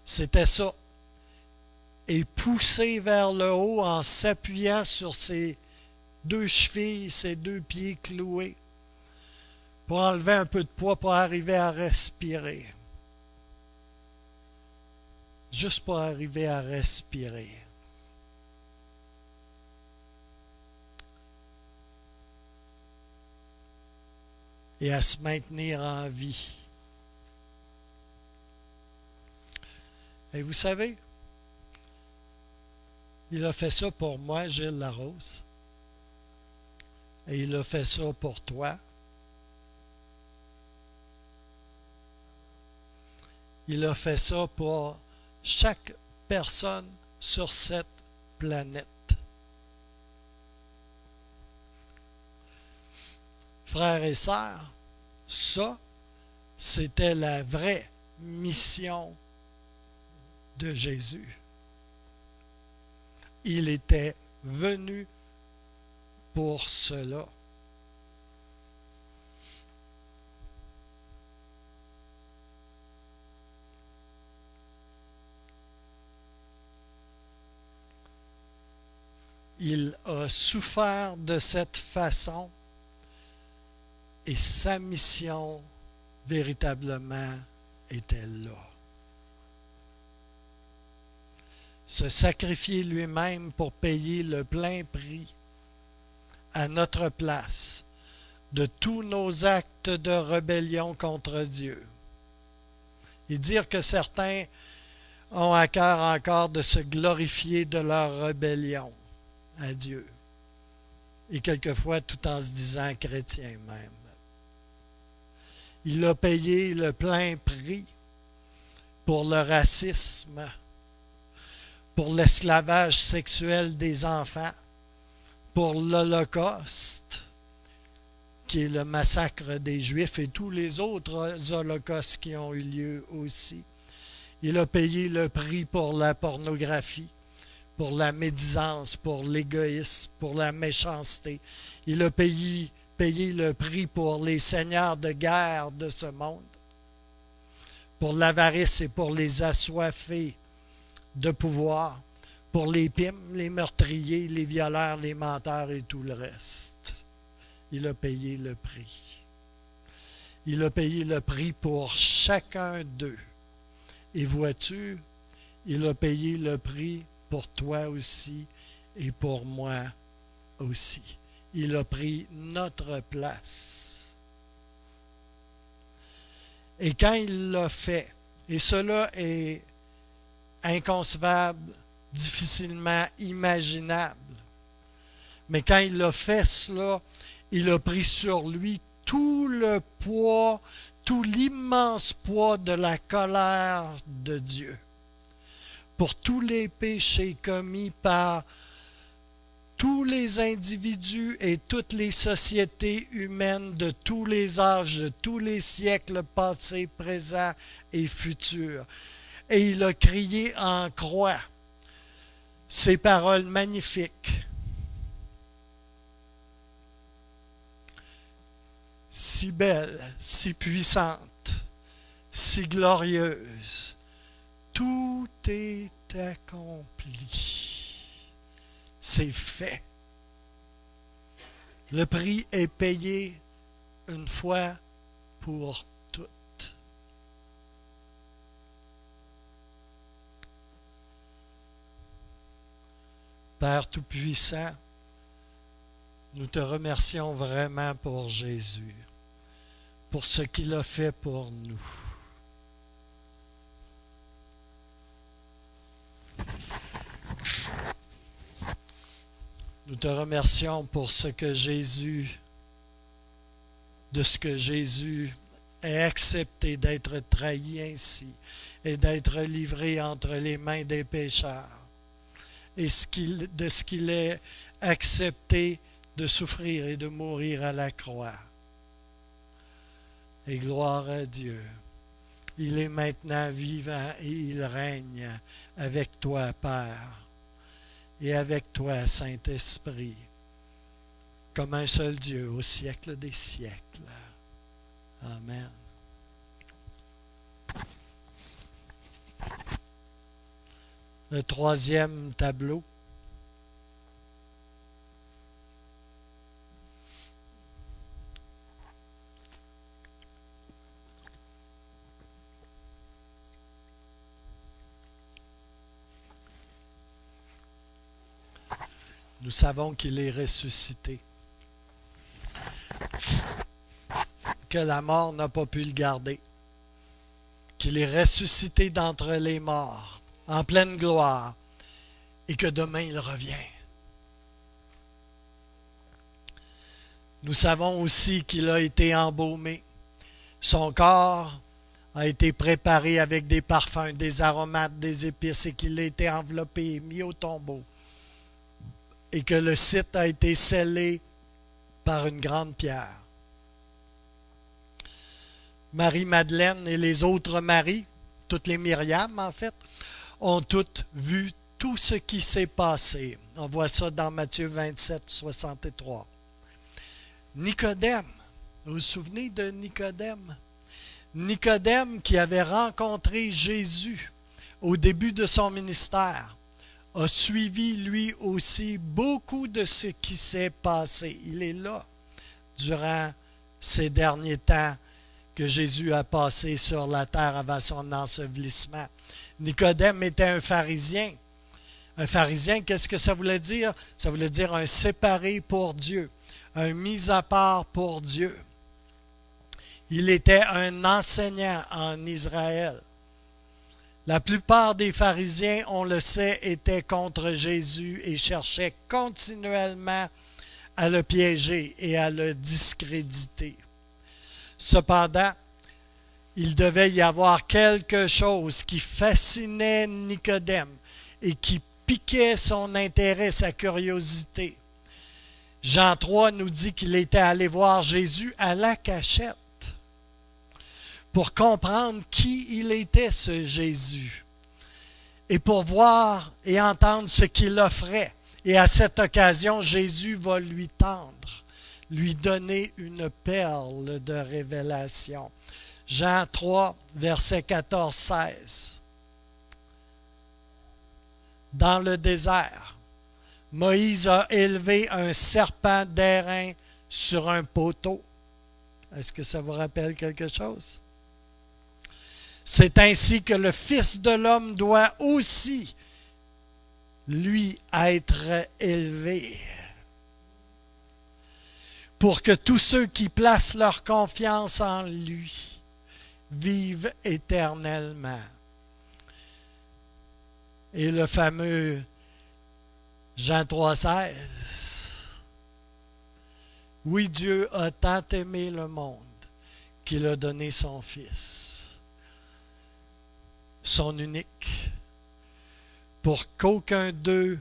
[SPEAKER 2] C'était ça. Et pousser vers le haut en s'appuyant sur ses deux chevilles, ses deux pieds cloués, pour enlever un peu de poids, pour arriver à respirer. Juste pour arriver à respirer. Et à se maintenir en vie. Et vous savez, il a fait ça pour moi, Gilles Larose. Et il a fait ça pour toi. Il a fait ça pour chaque personne sur cette planète. Frères et sœurs, ça, c'était la vraie mission de Jésus. Il était venu pour cela. Il a souffert de cette façon et sa mission véritablement était là. se sacrifier lui-même pour payer le plein prix à notre place de tous nos actes de rébellion contre Dieu. Et dire que certains ont à cœur encore de se glorifier de leur rébellion à Dieu. Et quelquefois tout en se disant chrétien même. Il a payé le plein prix pour le racisme, pour l'esclavage sexuel des enfants, pour l'Holocauste, qui est le massacre des Juifs et tous les autres holocaustes qui ont eu lieu aussi. Il a payé le prix pour la pornographie, pour la médisance, pour l'égoïsme, pour la méchanceté. Il a payé le prix pour les seigneurs de guerre de ce monde, pour l'avarice et pour les assoiffés de pouvoir, pour les pimes, les meurtriers, les violeurs, les menteurs et tout le reste. Il a payé le prix. Il a payé le prix pour chacun d'eux. Et vois-tu, il a payé le prix pour toi aussi et pour moi aussi. Il a pris notre place. Et quand il l'a fait, et cela est inconcevable, difficilement imaginable, mais quand il a fait cela, il a pris sur lui tout le poids, tout l'immense poids de la colère de Dieu pour tous les péchés commis par tous les individus et toutes les sociétés humaines de tous les âges, de tous les siècles passés, présents et futurs. Et il a crié en croix ces paroles magnifiques. Si belle, si puissante, si glorieuse, tout est accompli. C'est fait. Le prix est payé une fois pour toutes. Père Tout-Puissant, nous te remercions vraiment pour Jésus, pour ce qu'il a fait pour nous. Nous te remercions pour ce que Jésus, de ce que Jésus a accepté d'être trahi ainsi et d'être livré entre les mains des pécheurs et de ce qu'il a accepté de souffrir et de mourir à la croix. Et gloire à Dieu. Il est maintenant vivant et il règne avec toi, Père, et avec toi, Saint-Esprit, comme un seul Dieu au siècle des siècles. Amen. Le troisième tableau. Nous savons qu'il est ressuscité, que la mort n'a pas pu le garder, qu'il est ressuscité d'entre les morts, en pleine gloire, et que demain il revient. Nous savons aussi qu'il a été embaumé. Son corps a été préparé avec des parfums, des aromates, des épices, et qu'il a été enveloppé et mis au tombeau. Et que le site a été scellé par une grande pierre. Marie-Madeleine et les autres Maries, toutes les Myriam en fait, ont toutes vu tout ce qui s'est passé. On voit ça dans Matthieu 27, 63. Nicodème, vous vous souvenez de Nicodème? Nicodème qui avait rencontré Jésus au début de son ministère, a suivi lui aussi beaucoup de ce qui s'est passé. Il est là durant ces derniers temps que Jésus a passé sur la terre avant son ensevelissement. Nicodème était un pharisien Un pharisien, qu'est-ce que ça voulait dire? Ça voulait dire un séparé pour Dieu, un mis à part pour Dieu. Il était un enseignant en Israël. La plupart des pharisiens, on le sait, étaient contre Jésus et cherchaient continuellement à le piéger et à le discréditer. Cependant, il devait y avoir quelque chose qui fascinait Nicodème et qui piquait son intérêt, sa curiosité. Jean 3 nous dit qu'il était allé voir Jésus à la cachette pour comprendre qui il était, ce Jésus, et pour voir et entendre ce qu'il offrait. Et à cette occasion, Jésus va lui tendre, lui donner une perle de révélation. Jean 3, verset 14-16. Dans le désert, Moïse a élevé un serpent d'airain sur un poteau. Est-ce que ça vous rappelle quelque chose? C'est ainsi que le Fils de l'homme doit aussi, lui, être élevé, pour que tous ceux qui placent leur confiance en lui vivent éternellement. Et le fameux Jean 3,16. Oui, Dieu a tant aimé le monde qu'il a donné son Fils, son unique, pour qu'aucun de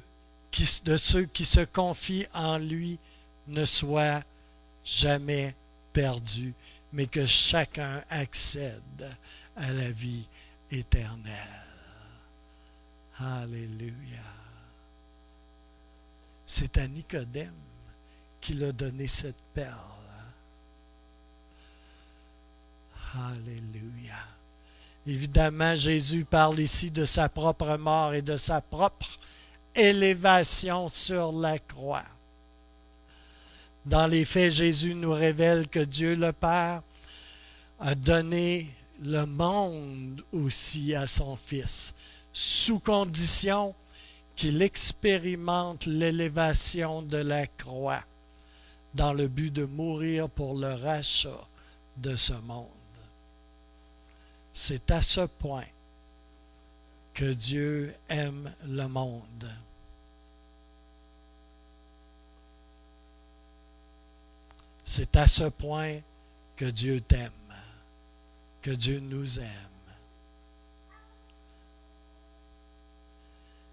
[SPEAKER 2] ceux qui se confient en lui ne soit jamais perdu, mais que chacun accède à la vie éternelle. Alléluia. C'est à Nicodème qu'il a donné cette perle. Alléluia. Évidemment, Jésus parle ici de sa propre mort et de sa propre élévation sur la croix. Dans les faits, Jésus nous révèle que Dieu le Père a donné le monde aussi à son Fils, sous condition qu'il expérimente l'élévation de la croix, dans le but de mourir pour le rachat de ce monde. C'est à ce point que Dieu aime le monde. C'est à ce point que Dieu t'aime, que Dieu nous aime.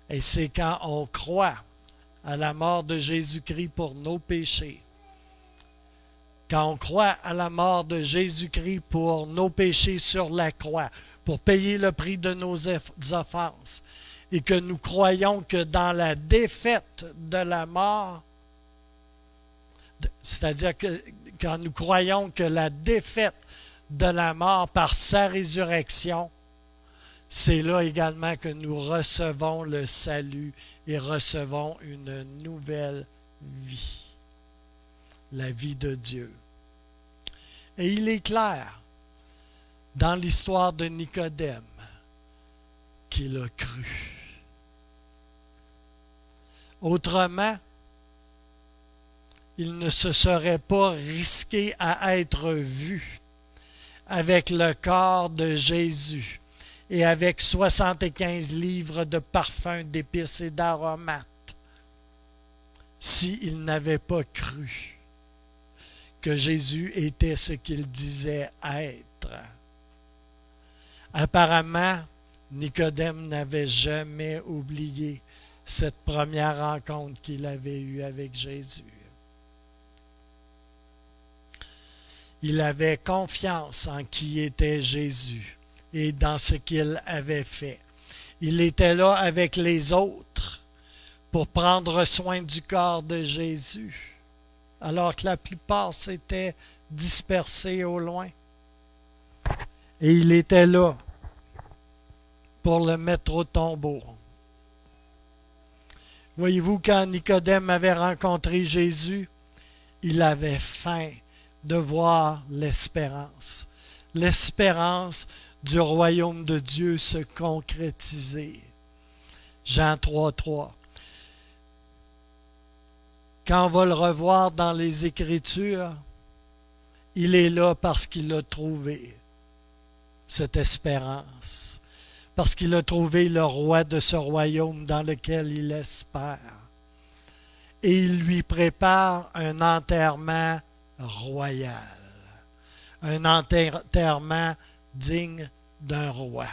[SPEAKER 2] Et c'est quand on croit à la mort de Jésus-Christ pour nos péchés, quand on croit à la mort de Jésus-Christ pour nos péchés sur la croix, pour payer le prix de nos offenses, et que nous croyons que dans la défaite de la mort, c'est-à-dire que quand nous croyons que la défaite de la mort par sa résurrection, c'est là également que nous recevons le salut et recevons une nouvelle vie, la vie de Dieu. Et il est clair dans l'histoire de Nicodème qu'il a cru. Autrement, il ne se serait pas risqué à être vu avec le corps de Jésus et avec 75 livres de parfums, d'épices et d'aromates s'il n'avait pas cru que Jésus était ce qu'il disait être. Apparemment, Nicodème n'avait jamais oublié cette première rencontre qu'il avait eue avec Jésus. Il avait confiance en qui était Jésus et dans ce qu'il avait fait. Il était là avec les autres pour prendre soin du corps de Jésus, alors que la plupart s'étaient dispersés au loin. Et il était là pour le mettre au tombeau. Voyez-vous, quand Nicodème avait rencontré Jésus, il avait faim de voir l'espérance du royaume de Dieu se concrétiser. Jean 3:3. Quand on va le revoir dans les Écritures, il est là parce qu'il a trouvé cette espérance, parce qu'il a trouvé le roi de ce royaume dans lequel il espère. Et il lui prépare un enterrement royal, un enterrement digne d'un roi.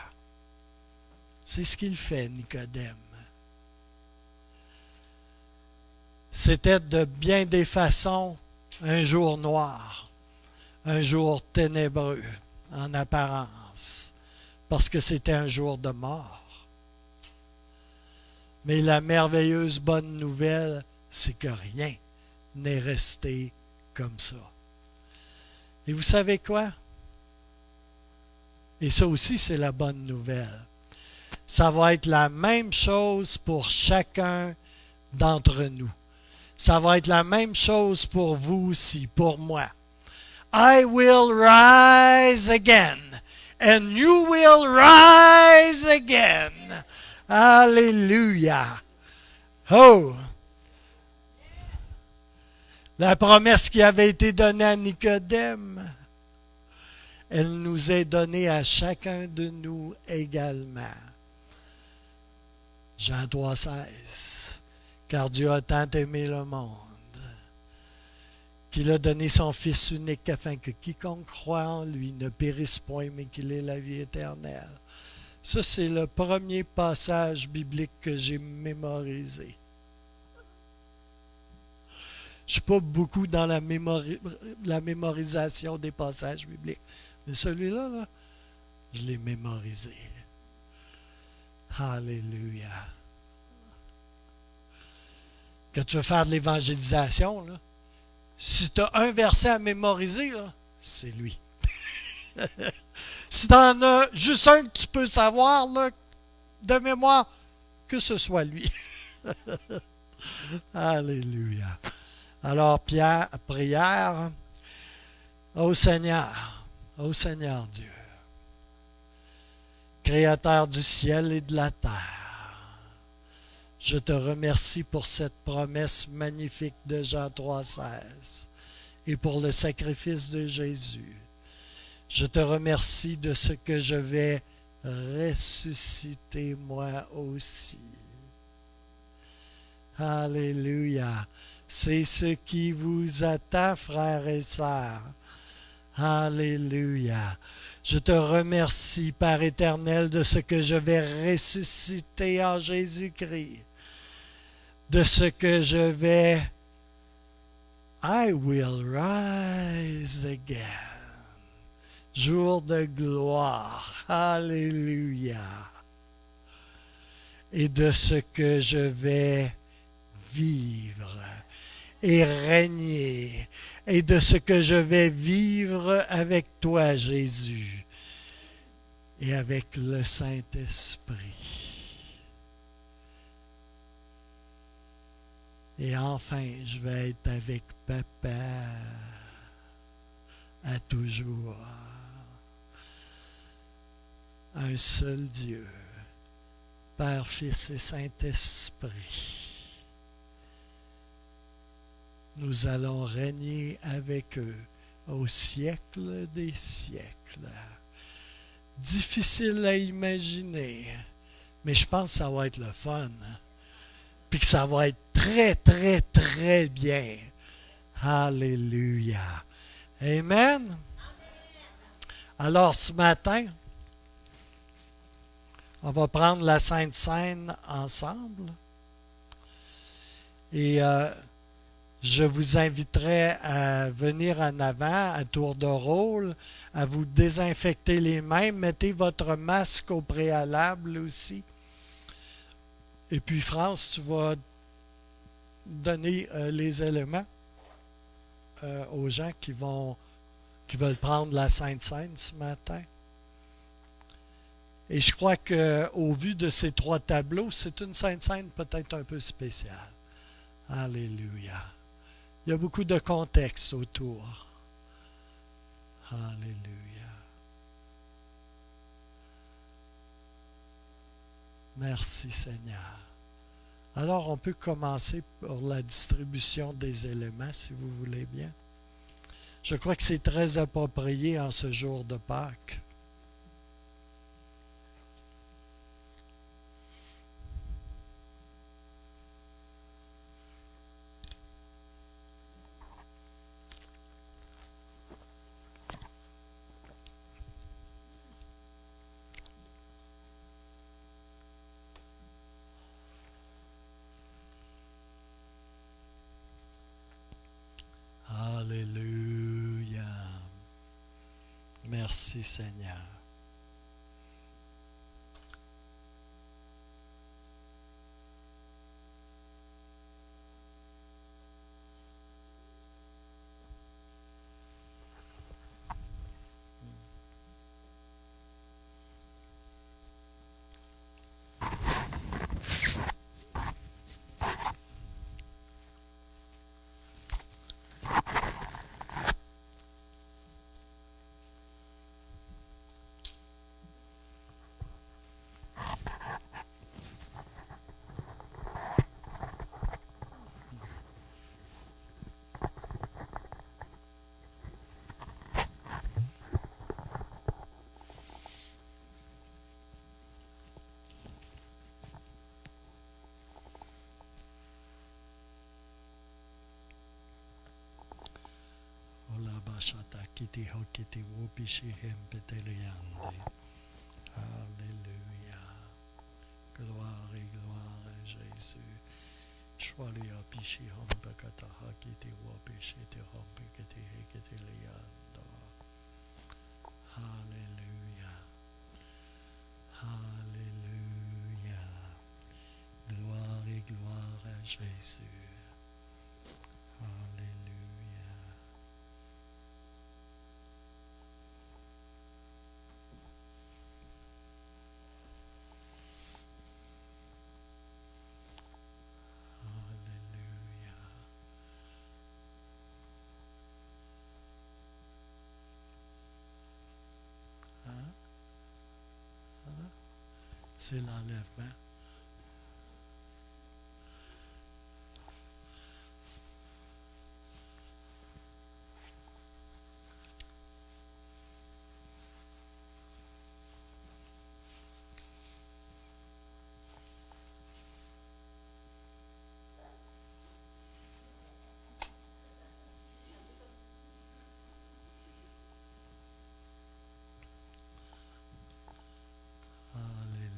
[SPEAKER 2] C'est ce qu'il fait, Nicodème. C'était de bien des façons un jour noir, un jour ténébreux en apparence, parce que c'était un jour de mort. Mais la merveilleuse bonne nouvelle, c'est que rien n'est resté comme ça. Et vous savez quoi? Et ça aussi, c'est la bonne nouvelle. Ça va être la même chose pour chacun d'entre nous. Ça va être la même chose pour vous aussi, pour moi. I will rise again, and you will rise again. Alléluia. Oh! La promesse qui avait été donnée à Nicodème, elle nous est donnée à chacun de nous également. Jean 3,16. Car Dieu a tant aimé le monde qu'il a donné son Fils unique afin que quiconque croit en lui ne périsse point, mais qu'il ait la vie éternelle. Ça, c'est le premier passage biblique que j'ai mémorisé. Je ne suis pas beaucoup dans la mémorisation des passages bibliques, mais celui-là, là, je l'ai mémorisé. Alléluia. Que tu veux faire de l'évangélisation, là, si tu as un verset à mémoriser, là, c'est lui. Si tu en as juste un que tu peux savoir là, de mémoire, que ce soit lui. Alléluia. Alors, prière, ô Seigneur Dieu, Créateur du ciel et de la terre, je te remercie pour cette promesse magnifique de Jean 3,16 et pour le sacrifice de Jésus. Je te remercie de ce que je vais ressusciter moi aussi. Alléluia. C'est ce qui vous attend, frères et sœurs. Alléluia. Je te remercie, Père éternel, de ce que je vais ressusciter en Jésus-Christ. De ce que je vais... I will rise again. Jour de gloire. Alléluia. Et de ce que je vais vivre et régner. Et de ce que je vais vivre avec toi, Jésus. Et avec le Saint-Esprit. Et enfin, je vais être avec Papa à toujours. Un seul Dieu, Père, Fils et Saint-Esprit. Nous allons régner avec eux au siècle des siècles. Difficile à imaginer, mais je pense que ça va être le fun. Puis que ça va être très, très, très bien. Alléluia. Amen. Alors ce matin, on va prendre la Sainte Seine ensemble. Et je vous inviterai à venir en avant à tour de rôle, à vous désinfecter les mains. Mettez votre masque au préalable aussi. Et puis, France, tu vas donner les éléments aux gens qui veulent prendre la Sainte Seine ce matin. Et je crois qu'au vu de ces trois tableaux, c'est une Sainte Seine peut-être un peu spéciale. Alléluia. Il y a beaucoup de contexte autour. Alléluia. Merci Seigneur. Alors on peut commencer pour la distribution des éléments si vous voulez bien. Je crois que c'est très approprié en ce jour de Pâques. Alléluia. Merci Seigneur. Ola bashata kiti hokiti wopishi hempeteliande. Alléluia. Gloire et gloire à Jésus. Shwalia pishi hompekata hakiti wopishi te hompekiti heketeliande. Alléluia. Alléluia. Gloire et gloire à Jésus. Alléluia. Alléluia. Hein? Hein? C'est l'enlèvement. Alléluia.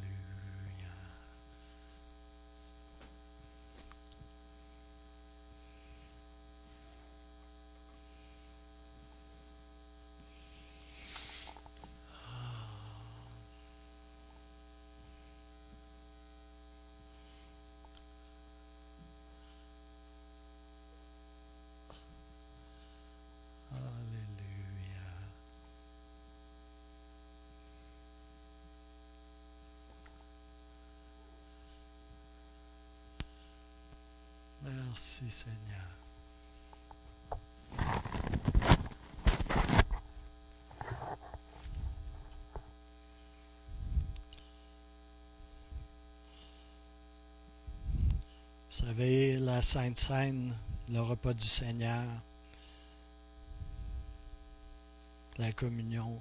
[SPEAKER 2] Alléluia. Merci Seigneur. Vous savez, la Sainte Seine, le repas du Seigneur, la communion,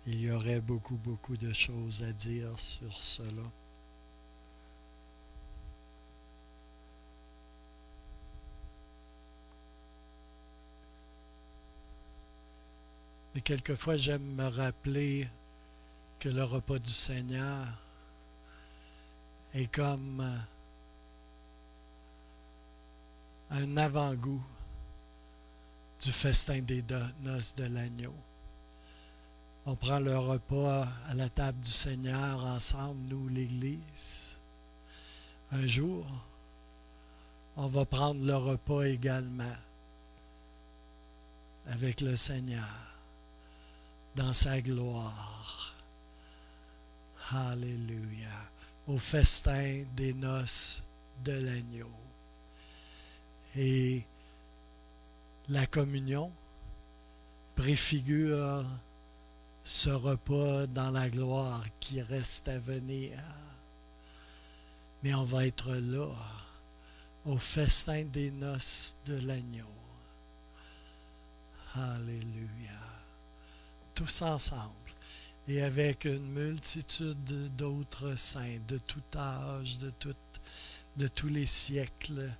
[SPEAKER 2] il y aurait beaucoup de choses à dire sur cela. Mais quelquefois, j'aime me rappeler que le repas du Seigneur est comme un avant-goût du festin des noces de l'agneau. On prend le repas à la table du Seigneur ensemble, nous, l'Église. Un jour, on va prendre le repas également avec le Seigneur dans sa gloire. Alléluia. Au festin des noces de l'agneau. Et la communion préfigure ce repas dans la gloire qui reste à venir. Mais on va être là, au festin des noces de l'agneau. Alléluia. Tous ensemble et avec une multitude d'autres saints de tout âge, de tous les siècles,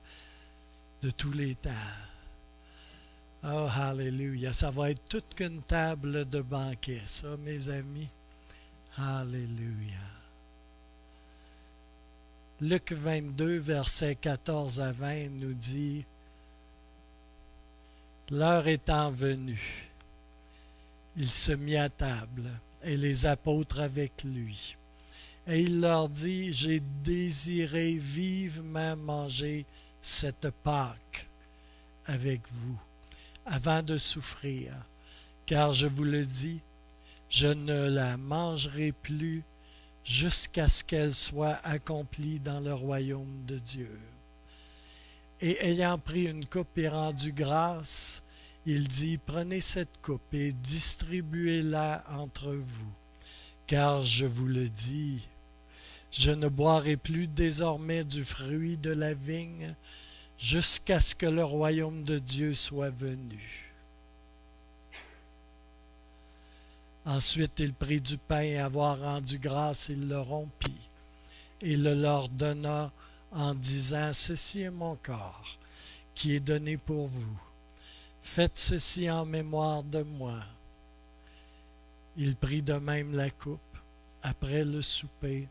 [SPEAKER 2] de tous les temps. Oh, alléluia. Ça va être toute qu'une table de banquet, ça, mes amis. Alléluia. Luc 22, versets 14 à 20 nous dit: l'heure étant venue, il se mit à table, et les apôtres avec lui. Et il leur dit: j'ai désiré vivement manger cette Pâque avec vous, avant de souffrir, car je vous le dis, je ne la mangerai plus jusqu'à ce qu'elle soit accomplie dans le royaume de Dieu. Et ayant pris une coupe et rendu grâce, il dit: prenez cette coupe et distribuez-la entre vous, car je vous le dis, je ne boirai plus désormais du fruit de la vigne jusqu'à ce que le royaume de Dieu soit venu. Ensuite, il prit du pain et avoir rendu grâce, il le rompit et le leur donna en disant: ceci est mon corps qui est donné pour vous. Faites ceci en mémoire de moi. Il prit de même la coupe après le souper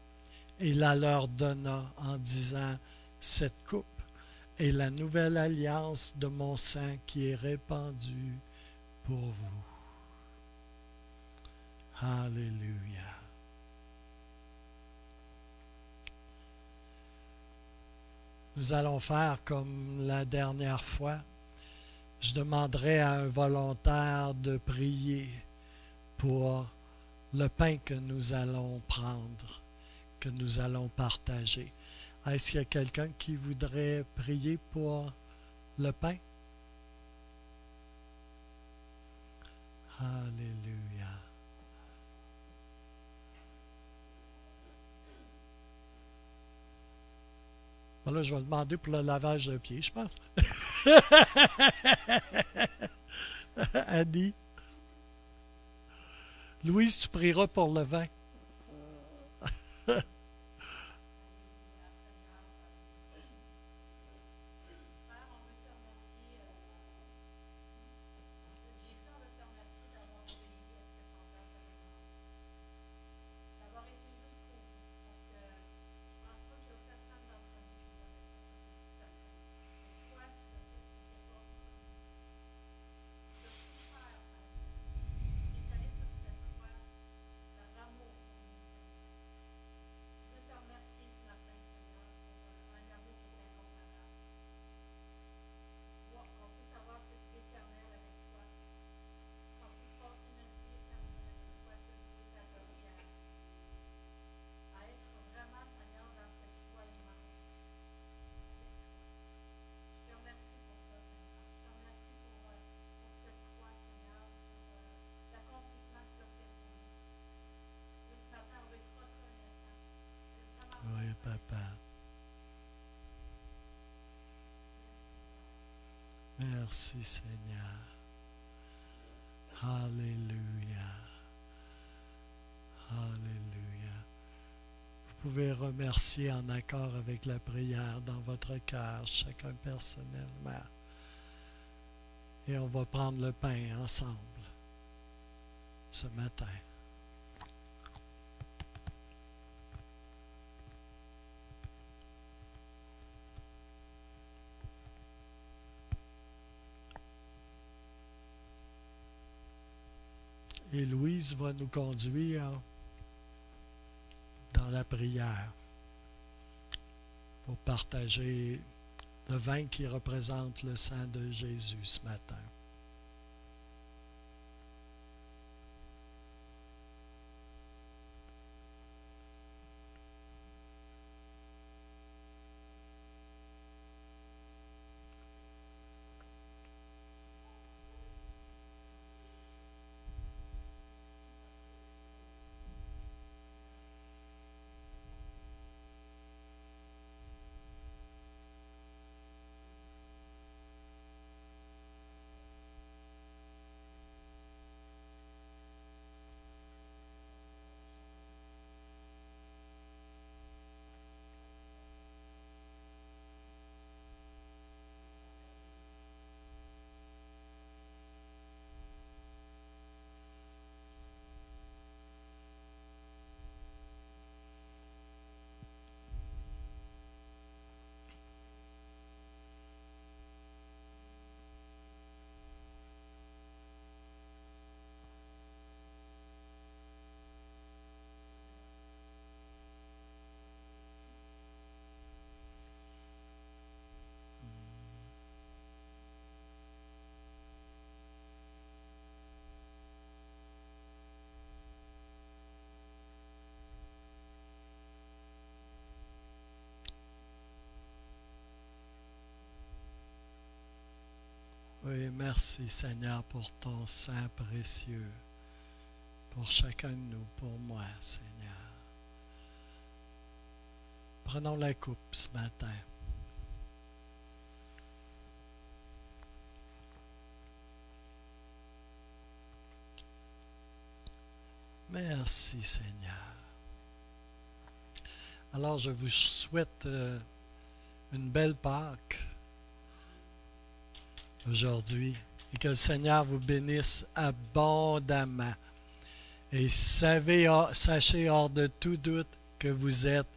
[SPEAKER 2] et la leur donna en disant: cette coupe est la nouvelle alliance de mon sang qui est répandue pour vous. Alléluia. Nous allons faire comme la dernière fois. Je demanderai à un volontaire de prier pour le pain que nous allons prendre, que nous allons partager. Est-ce qu'il y a quelqu'un qui voudrait prier pour le pain? Alléluia. Voilà, je vais demander pour le lavage de pieds, je pense. Annie. Louise, tu prieras pour le vin. Oui, papa. Merci, Seigneur. Alléluia. Alléluia. Vous pouvez remercier en accord avec la prière dans votre cœur, chacun personnellement. Et on va prendre le pain ensemble ce matin. Et Louise va nous conduire dans la prière pour partager le vin qui représente le sang de Jésus ce matin. Merci, Seigneur, pour ton sang précieux, pour chacun de nous, pour moi, Seigneur. Prenons la coupe ce matin. Merci, Seigneur. Alors, je vous souhaite une belle Pâque aujourd'hui et que le Seigneur vous bénisse abondamment. Et sachez hors de tout doute que vous êtes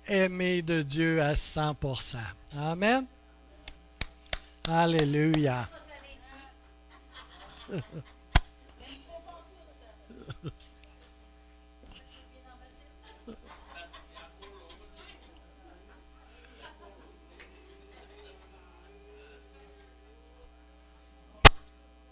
[SPEAKER 2] aimés de Dieu à 100%. Amen. Alléluia.